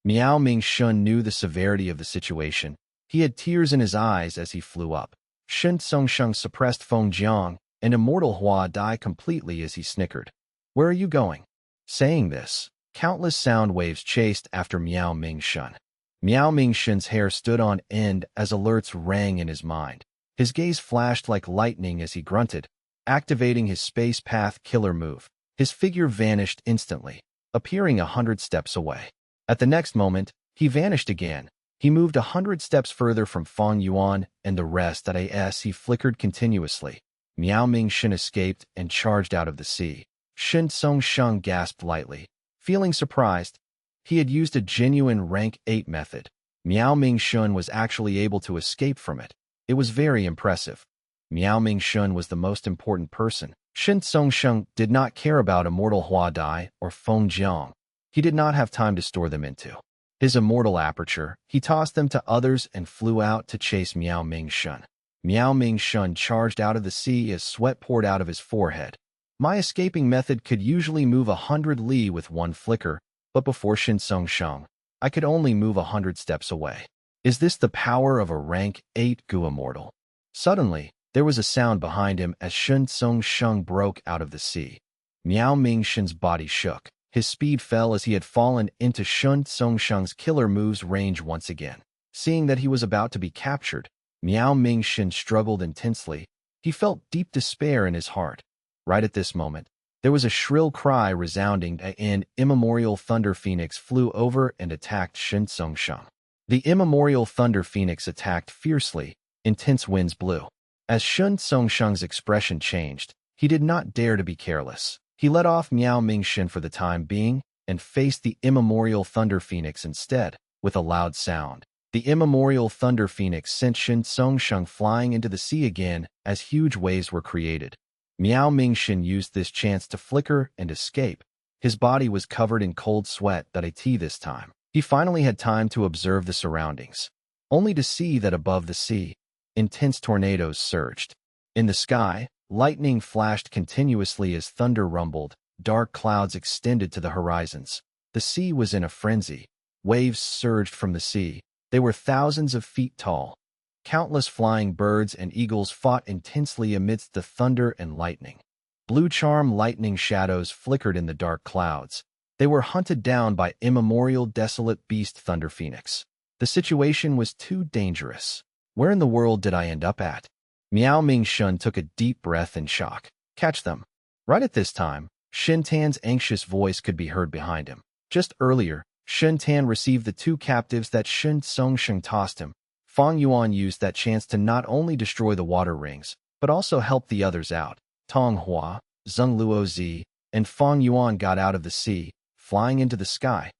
S1: Miao Ming Shun knew the severity of the situation. He had tears in his eyes as he flew up. Shen Songsheng suppressed Feng Jiang and immortal Hua Dai completely as he snickered. "Where are you going?" Saying this, countless sound waves chased after Miao Ming Shun. Miao Ming Shun's hair stood on end as alerts rang in his mind. His gaze flashed like lightning as he grunted, activating his space path killer move. His figure vanished instantly, appearing 100 steps away. At the next moment, he vanished again. He moved 100 steps further from Fang Yuan and the rest. As he flickered continuously, Miao Ming Shun escaped and charged out of the sea. Shen Songsheng gasped lightly. Feeling surprised, he had used a genuine rank 8 method. Miao Ming Shun was actually able to escape from it. It was very impressive. Miao Ming Shun was the most important person. Shen Songsheng did not care about immortal Hua Dai or Feng Jiang. He did not have time to store them into his immortal aperture. He tossed them to others and flew out to chase Miao Ming Shun. Miao Ming Shun charged out of the sea as sweat poured out of his forehead. My escaping method could usually move 100 li with 1 flicker, but before Shen Songsheng, I could only move 100 steps away. Is this the power of a rank 8 Gu immortal? Suddenly, there was a sound behind him as Shen Songsheng broke out of the sea. Miao Ming Shun's body shook. His speed fell as he had fallen into Shen Songsheng's killer moves range once again. Seeing that he was about to be captured, Miao Ming Shun struggled intensely. He felt deep despair in his heart. Right at this moment, there was a shrill cry resounding, and immemorial Thunder Phoenix flew over and attacked Shen Songsheng. The immemorial Thunder Phoenix attacked fiercely. Intense winds blew. As Shen Songsheng's expression changed, he did not dare to be careless. He let off Miao Mingxin for the time being and faced the immemorial Thunder Phoenix instead, with a loud sound. The immemorial Thunder Phoenix sent Shen Songsheng flying into the sea again as huge waves were created. Miao Mingxin used this chance to flicker and escape. His body was covered in cold sweat.The this time. He finally had time to observe the surroundings, only to see that above the sea, intense tornadoes surged. In the sky, lightning flashed continuously as thunder rumbled, dark clouds extended to the horizons. The sea was in a frenzy. Waves surged from the sea. They were thousands of feet tall. Countless flying birds and eagles fought intensely amidst the thunder and lightning. Blue charm lightning shadows flickered in the dark clouds. They were hunted down by immemorial desolate beast Thunder Phoenix. The situation was too dangerous. Where in the world did I end up at? Miao Mingxun took a deep breath in shock. Catch them. Right at this time, Shen Tan's anxious voice could be heard behind him. Just earlier, Shen Tan received the 2 captives that Shen Songsheng tossed him. Fang Yuan used that chance to not only destroy the water rings, but also help the others out. Tong Hua, Zheng Luozi, and Fang Yuan got out of the sea, flying into the sky.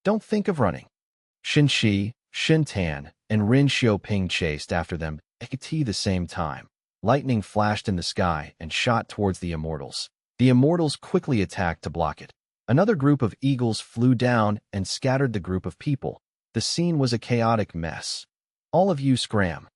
S1: Don't think of running. Shen Shi, Shen Tan, and Ren Xiaoping chased after them at the same time. Lightning flashed in the sky and shot towards the immortals. The immortals quickly attacked to block it. Another group of eagles flew down and scattered the group of people. The scene was a chaotic mess. All of you scram.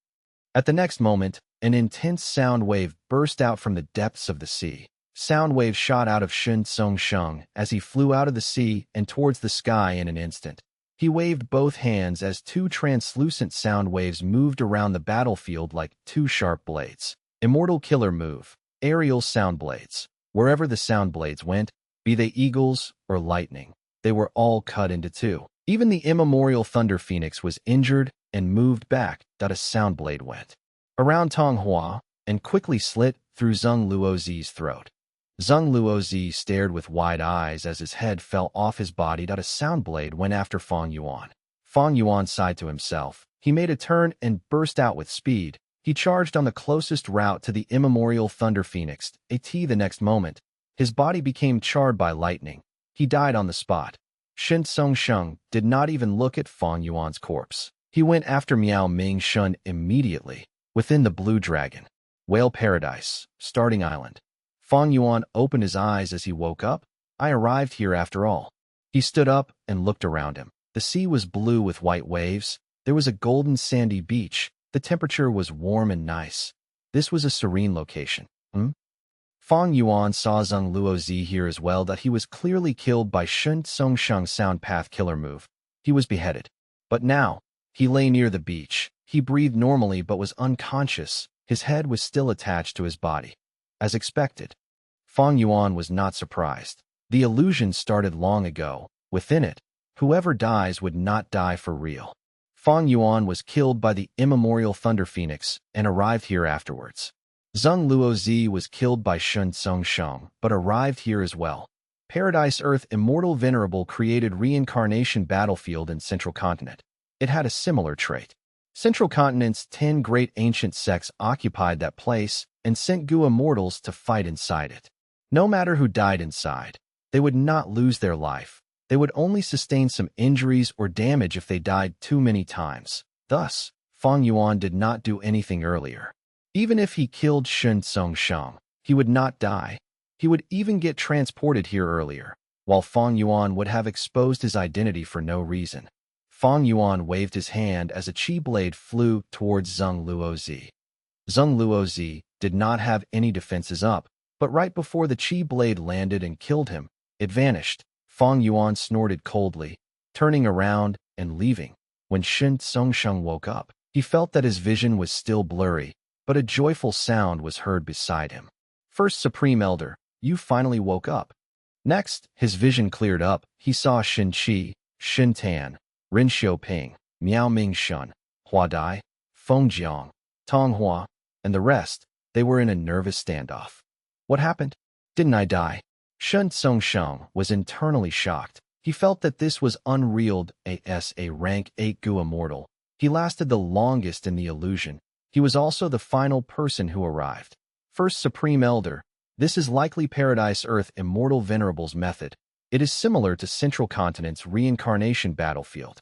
S1: At the next moment, an intense sound wave burst out from the depths of the sea. Sound wave shot out of Shen Songsheng as he flew out of the sea and towards the sky in an instant. He waved both hands as 2 translucent sound waves moved around the battlefield like 2 sharp blades. Immortal killer move. Aerial sound blades. Wherever the sound blades went, be they eagles or lightning, they were all cut into 2. Even the immemorial Thunder Phoenix was injured and moved back. A sound blade went around Tong Hua and quickly slit through Zheng Luozi's throat. Zheng Luozi stared with wide eyes as his head fell off his body. A sound blade went after Fang Yuan. Fang Yuan sighed to himself. He made a turn and burst out with speed. He charged on the closest route to the immemorial Thunder Phoenix. The next moment, his body became charred by lightning. He died on the spot. Shen Songsheng did not even look at Fang Yuan's corpse. He went after Miao Mingxun immediately. Within the Blue Dragon, Whale Paradise, Starting Island. Fang Yuan opened his eyes as he woke up. I arrived here after all. He stood up and looked around him. The sea was blue with white waves. There was a golden sandy beach. The temperature was warm and nice. This was a serene location. Fang Yuan saw Zheng Luozi here as well. That he was clearly killed by Shen Songsheng's sound path killer move. He was beheaded. But now, he lay near the beach. He breathed normally but was unconscious. His head was still attached to his body. As expected, Fang Yuan was not surprised. The illusion started long ago. Within it, whoever dies would not die for real. Fang Yuan was killed by the immemorial Thunder Phoenix and arrived here afterwards. Zheng Luozi was killed by Shen Songsheng but arrived here as well. Paradise Earth Immortal Venerable created reincarnation battlefield in Central Continent. It had a similar trait. Central Continent's 10 great ancient sects occupied that place and sent Gu immortals to fight inside it. No matter who died inside, they would not lose their life. They would only sustain some injuries or damage if they died too many times. Thus, Fang Yuan did not do anything earlier. Even if he killed Shen Songsheng, he would not die. He would even get transported here earlier, while Fang Yuan would have exposed his identity for no reason. Fang Yuan waved his hand as a chi blade flew towards Zheng Luozi. Zheng Luozi did not have any defenses up, but right before the chi blade landed and killed him, it vanished. Fang Yuan snorted coldly, turning around and leaving. When Shen Songsheng woke up, he felt that his vision was still blurry, but a joyful sound was heard beside him. First Supreme Elder, you finally woke up. Next, his vision cleared up. He saw Shen Qi, Shen Tan, Ren Xiaoping, Miao Mingxun, Hua Dai, Feng Jiang, Tong Hua, and the rest. They were in a nervous standoff. What happened? Didn't I die? Shen Songsheng was internally shocked. He felt that this was unreal as a rank 8 Gu immortal. He lasted the longest in the illusion. He was also the final person who arrived. First Supreme Elder, This is likely Paradise Earth Immortal Venerable's method. It is similar to Central Continent's reincarnation battlefield.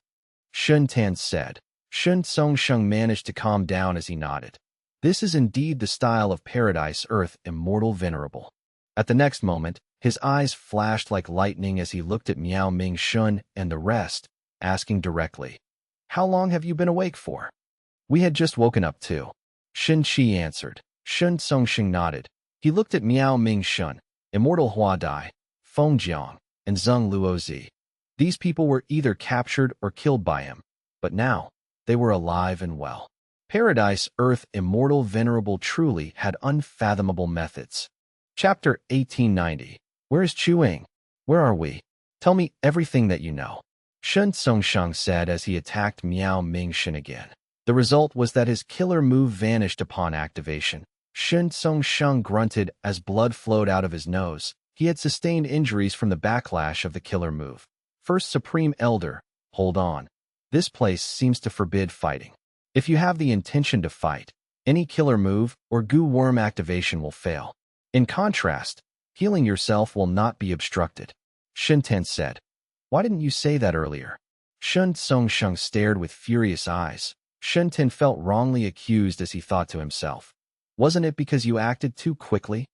S1: Shun Tan said. Shun Tsung Sheng managed to calm down as he nodded. This is indeed the style of Paradise Earth Immortal Venerable. At the next moment, his eyes flashed like lightning as he looked at Miao Ming Shun and the rest, asking directly, "How long have you been awake for?" "We had just woken up too," Shin Qi answered. Shun Tsung Sheng nodded. He looked at Miao Ming Shun, Immortal Hua Dai, Feng Jiang, and Zheng Luozi. These people were either captured or killed by him, but now they were alive and well. Paradise Earth Immortal Venerable truly had unfathomable methods. Chapter 1890. Where is Chuing? Where are we? Tell me everything that you know, Shun Tsung Sheng said as he attacked Miao Ming Shun again. The result was that his killer move vanished upon activation. Shun Tsung Sheng grunted as blood flowed out of his nose. He had sustained injuries from the backlash of the killer move. First Supreme Elder, hold on. This place seems to forbid fighting. If you have the intention to fight, any killer move or goo worm activation will fail. In contrast, healing yourself will not be obstructed, Shinten said. Why didn't you say that earlier? Shun Tsung Sheng stared with furious eyes. Shinten felt wrongly accused as he thought to himself. Wasn't it because you acted too quickly?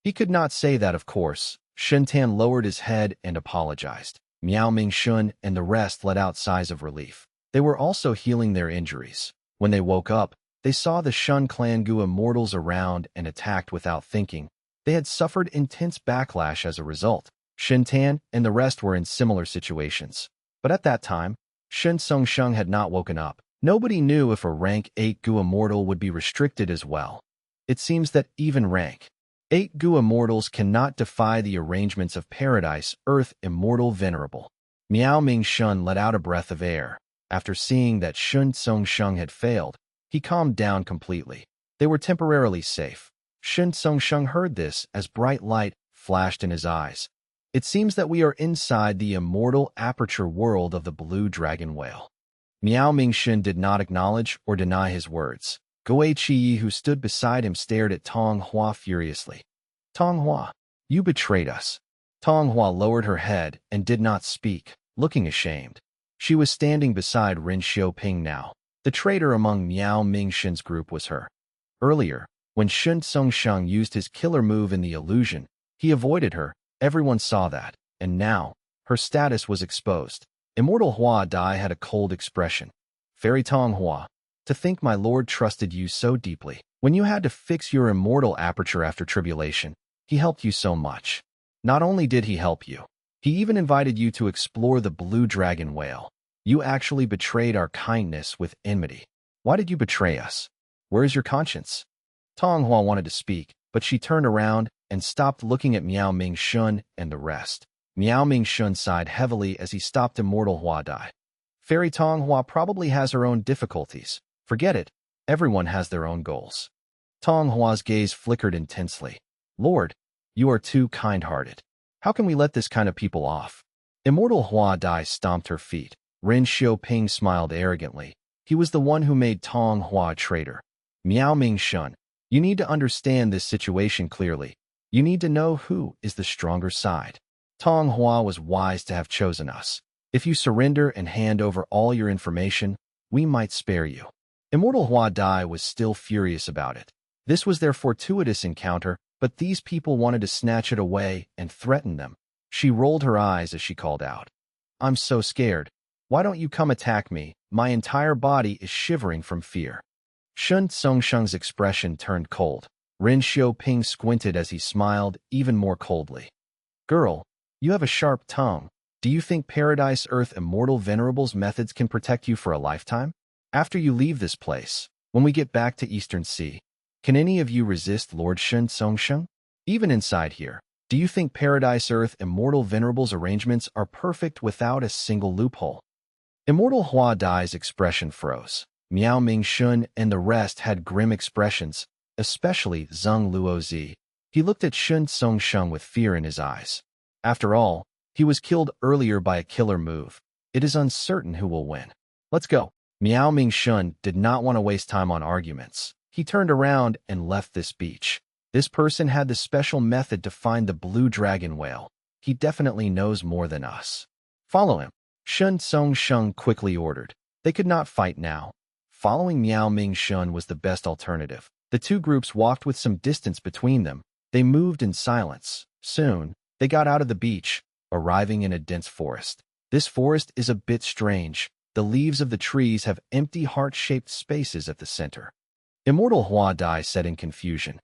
S1: He could not say that, of course. Shintan lowered his head and apologized. Miao Ming Shun and the rest let out sighs of relief. They were also healing their injuries. When they woke up, they saw the Shun clan Gu immortals around and attacked without thinking. They had suffered intense backlash as a result. Shintan and the rest were in similar situations. But at that time, Shun Tsung Sheng had not woken up. Nobody knew if a rank 8 Gu immortal would be restricted as well. It seems that even rank 8 Gu immortals cannot defy the arrangements of Paradise Earth Immortal Venerable. Miao Ming Shun let out a breath of air. After seeing that Shun Tsung Sheng had failed, he calmed down completely. They were temporarily safe. Shun Tsung Sheng heard this as bright light flashed in his eyes. It seems that we are inside the immortal aperture world of the blue dragon whale. Miao Ming Shun did not acknowledge or deny his words. Goei Chiyi, who stood beside him, stared at Tong Hua furiously. Tong Hua, you betrayed us. Tong Hua lowered her head and did not speak, looking ashamed. She was standing beside Ren Xiaoping now. The traitor among Miao Ming Shun's group was her. Earlier, when Shun Tsung Sheng used his killer move in the illusion, he avoided her. Everyone saw that, and now, her status was exposed. Immortal Hua Dai had a cold expression. Fairy Tong Hua, to think my lord trusted you so deeply. When you had to fix your immortal aperture after tribulation, he helped you so much. Not only did he help you, he even invited you to explore the blue dragon whale. You actually betrayed our kindness with enmity. Why did you betray us? Where is your conscience? Tong Hua wanted to speak, but she turned around and stopped looking at Miao Ming Shun and the rest. Miao Ming Shun sighed heavily as he stopped Immortal Hua Dai. Fairy Tong Hua probably has her own difficulties. Forget it. Everyone has their own goals. Tong Hua's gaze flickered intensely. Lord, you are too kind-hearted. How can we let this kind of people off? Immortal Hua Dai stomped her feet. Ren Xiaoping smiled arrogantly. He was the one who made Tong Hua a traitor. Miao Ming Shun, you need to understand this situation clearly. You need to know who is the stronger side. Tong Hua was wise to have chosen us. If you surrender and hand over all your information, we might spare you. Immortal Hua Dai was still furious about it. This was their fortuitous encounter, but these people wanted to snatch it away and threaten them. She rolled her eyes as she called out. I'm so scared. Why don't you come attack me? My entire body is shivering from fear. Shun Tsung Sheng's expression turned cold. Ren Xiaoping squinted as he smiled even more coldly. Girl, you have a sharp tongue. Do you think Paradise Earth Immortal Venerable's methods can protect you for a lifetime? After you leave this place, when we get back to Eastern Sea, can any of you resist Lord Shun Tsung Sheng? Even inside here, do you think Paradise Earth Immortal Venerable's arrangements are perfect without a single loophole? Immortal Hua Dai's expression froze. Miao Ming Shun and the rest had grim expressions, especially Zheng Luozi. He looked at Shun Tsung Sheng with fear in his eyes. After all, he was killed earlier by a killer move. It is uncertain who will win. Let's go. Miao Ming Shun did not want to waste time on arguments. He turned around and left this beach. This person had the special method to find the blue dragon whale. He definitely knows more than us. Follow him. Shun Tsung Sheng quickly ordered. They could not fight now. Following Miao Ming Shun was the best alternative. The two groups walked with some distance between them. They moved in silence. Soon, they got out of the beach, arriving in a dense forest. This forest is a bit strange. The leaves of the trees have empty heart-shaped spaces at the center. Immortal Hua Dai said in confusion,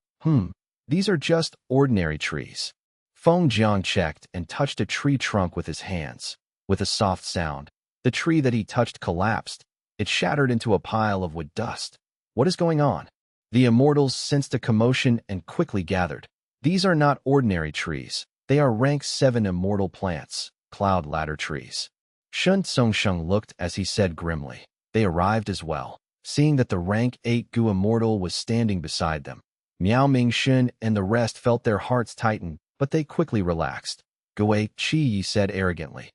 S1: these are just ordinary trees. Feng Jiang checked and touched a tree trunk with his hands. With a soft sound, the tree that he touched collapsed. It shattered into a pile of wood dust. What is going on? The immortals sensed a commotion and quickly gathered. These are not ordinary trees. They are rank 7 immortal plants, cloud ladder trees. Shun Tsungsheng looked as he said grimly. They arrived as well, seeing that the rank 8 Gu immortal was standing beside them. Miao Mingshun and the rest felt their hearts tighten, but they quickly relaxed. Gui Qi said arrogantly.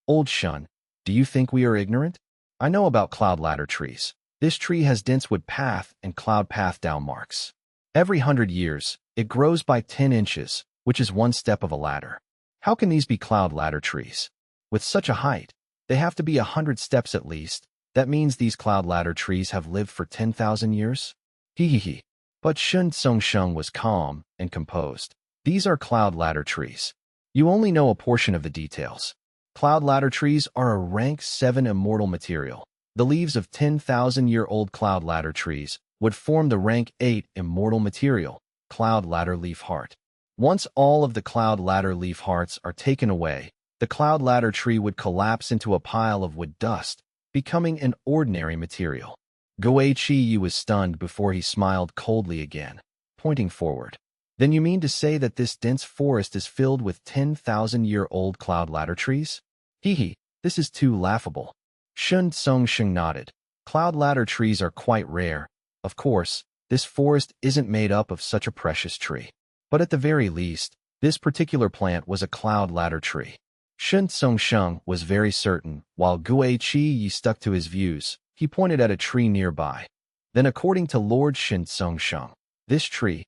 S1: Old Shun, do you think we are ignorant? I know about cloud ladder trees. This tree has dense wood path and cloud path down marks. Every 100 years, it grows by 10 inches, which is one step of a ladder. How can these be cloud ladder trees? With such a height, they have to be 100 steps at least. That means these cloud ladder trees have lived for 10,000 years? Hee. But Shun Tsungsheng was calm and composed. These are cloud ladder trees. You only know a portion of the details. Cloud ladder trees are a rank 7 immortal material. The leaves of 10,000-year-old cloud ladder trees would form the rank 8 immortal material, cloud ladder leaf heart. Once all of the cloud ladder leaf hearts are taken away, the cloud ladder tree would collapse into a pile of wood dust, becoming an ordinary material. Gui Qi was stunned before he smiled coldly again, pointing forward. Then you mean to say that this dense forest is filled with 10,000-year-old cloud ladder trees? Hee, this is too laughable. Shun Tsungsheng nodded. Cloud ladder trees are quite rare. Of course, this forest isn't made up of such a precious tree. But at the very least, this particular plant was a cloud ladder tree. Shun Tsungsheng was very certain, while Gui Qi stuck to his views. He pointed at a tree nearby. Then according to Lord Shun Tsungsheng, this tree,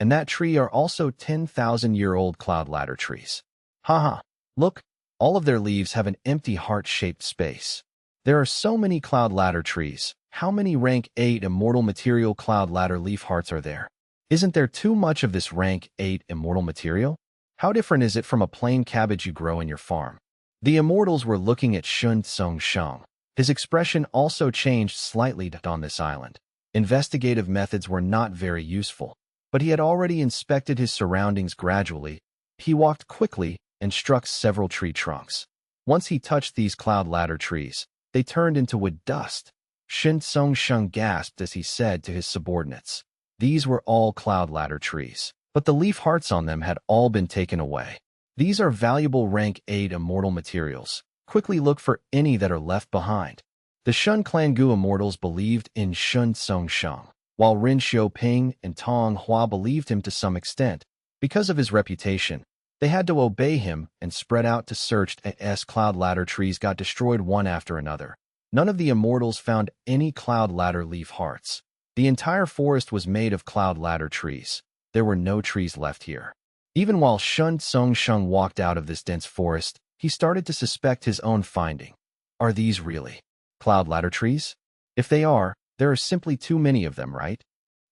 S1: and that tree are also 10,000-year-old cloud ladder trees. Haha, look, all of their leaves have an empty heart-shaped space. There are so many cloud ladder trees. How many rank 8 immortal material cloud ladder leaf hearts are there? Isn't there too much of this rank 8 immortal material? How different is it from a plain cabbage you grow in your farm? The immortals were looking at Shun Tsungsheng. His expression also changed slightly on this island. Investigative methods were not very useful, but he had already inspected his surroundings gradually. He walked quickly and struck several tree trunks. Once he touched these cloud ladder trees, they turned into wood dust. Shun Tsungsheng gasped as he said to his subordinates, these were all cloud ladder trees, but the leaf hearts on them had all been taken away. These are valuable rank 8 immortal materials. Quickly look for any that are left behind. The Shun Clan Gu immortals believed in Shun Tsungsheng, while Rin Xiaoping and Tong Hua believed him to some extent. Because of his reputation, they had to obey him and spread out to search as cloud ladder trees got destroyed one after another. None of the immortals found any cloud ladder leaf hearts. The entire forest was made of cloud ladder trees. There were no trees left here. Even while Shun Tsungsheng walked out of this dense forest, he started to suspect his own finding. Are these really cloud ladder trees? If they are, there are simply too many of them, right?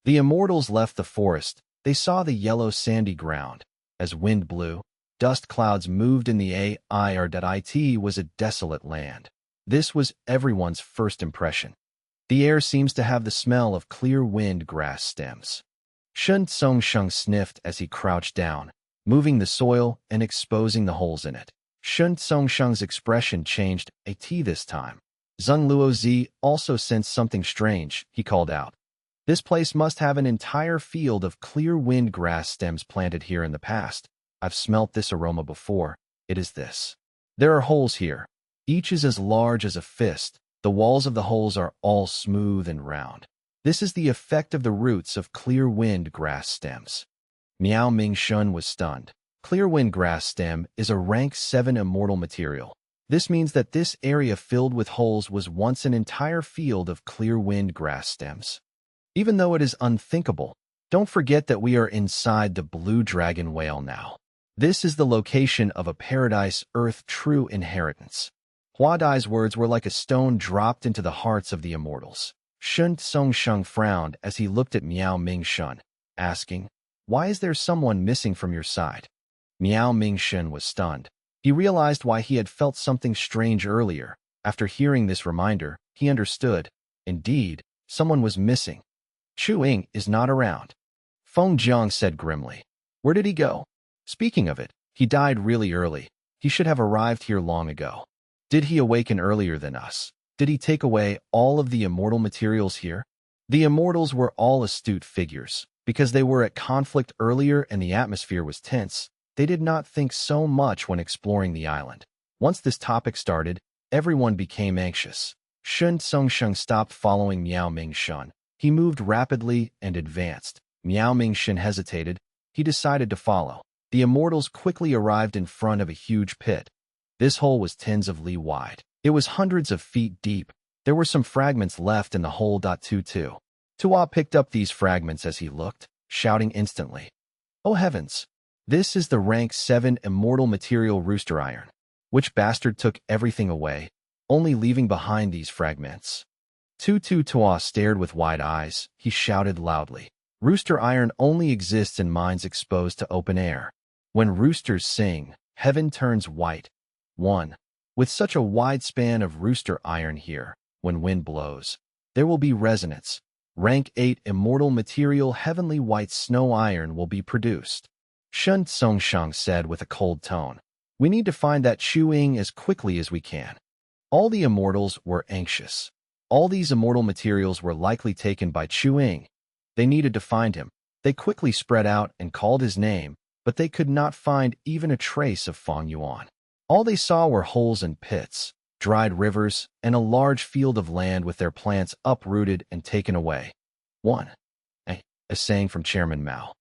S1: The immortals left the forest. They saw the yellow sandy ground. As wind blew, dust clouds moved in the air. It was a desolate land. This was everyone's first impression. The air seems to have the smell of clear wind grass stems. Shun Tsungsheng sniffed as he crouched down, moving the soil and exposing the holes in it. Shun Tsungsheng's expression changed. This time. Zheng Luozi also sensed something strange. He called out, this place must have an entire field of clear wind grass stems planted here in the past. I've smelt this aroma before. It is this. There are holes here. Each is as large as a fist. The walls of the holes are all smooth and round. This is the effect of the roots of clear wind grass stems. Miao Mingshun was stunned. Clear wind grass stem is a rank 7 immortal material. This means that this area filled with holes was once an entire field of clear wind grass stems. Even though it is unthinkable, Don't forget that we are inside the blue dragon whale now. This is the location of a paradise earth true inheritance. Hua Dai's words were like a stone dropped into the hearts of the immortals. Shun Tsung frowned as he looked at Miao Ming-shun, asking, "Why is there someone missing from your side?" Miao Ming-shun was stunned. He realized why he had felt something strange earlier. After hearing this reminder, he understood. Indeed, someone was missing. Chu Ying is not around. Feng Jiang said grimly. Where did he go? Speaking of it, he died really early. He should have arrived here long ago. Did he awaken earlier than us? Did he take away all of the immortal materials here? The immortals were all astute figures. Because they were at conflict earlier and the atmosphere was tense, they did not think so much when exploring the island. Once this topic started, everyone became anxious. Shun Tsung stopped following Miao Ming-shun. He moved rapidly and advanced. Miao Ming-shun hesitated. He decided to follow. The immortals quickly arrived in front of a huge pit. This hole was tens of li wide. It was hundreds of feet deep. There were some fragments left in the hole. Tua picked up these fragments as he looked, shouting instantly, "Oh heavens! This is the rank 7 immortal material rooster iron. Which bastard took everything away, only leaving behind these fragments?" Tua stared with wide eyes. He shouted loudly, "Rooster iron only exists in mines exposed to open air. When roosters sing, heaven turns white. 1. With such a wide span of rooster iron here, when wind blows, there will be resonance. Rank 8 immortal material heavenly white snow iron will be produced." Shun Tsung said with a cold tone. "We need to find that Chu Ying as quickly as we can." All the immortals were anxious. All these immortal materials were likely taken by Chu Ying. They needed to find him. They quickly spread out and called his name, but they could not find even a trace of Fang Yuan. All they saw were holes and pits, dried rivers, and a large field of land with their plants uprooted and taken away. 1. A saying from Chairman Mao.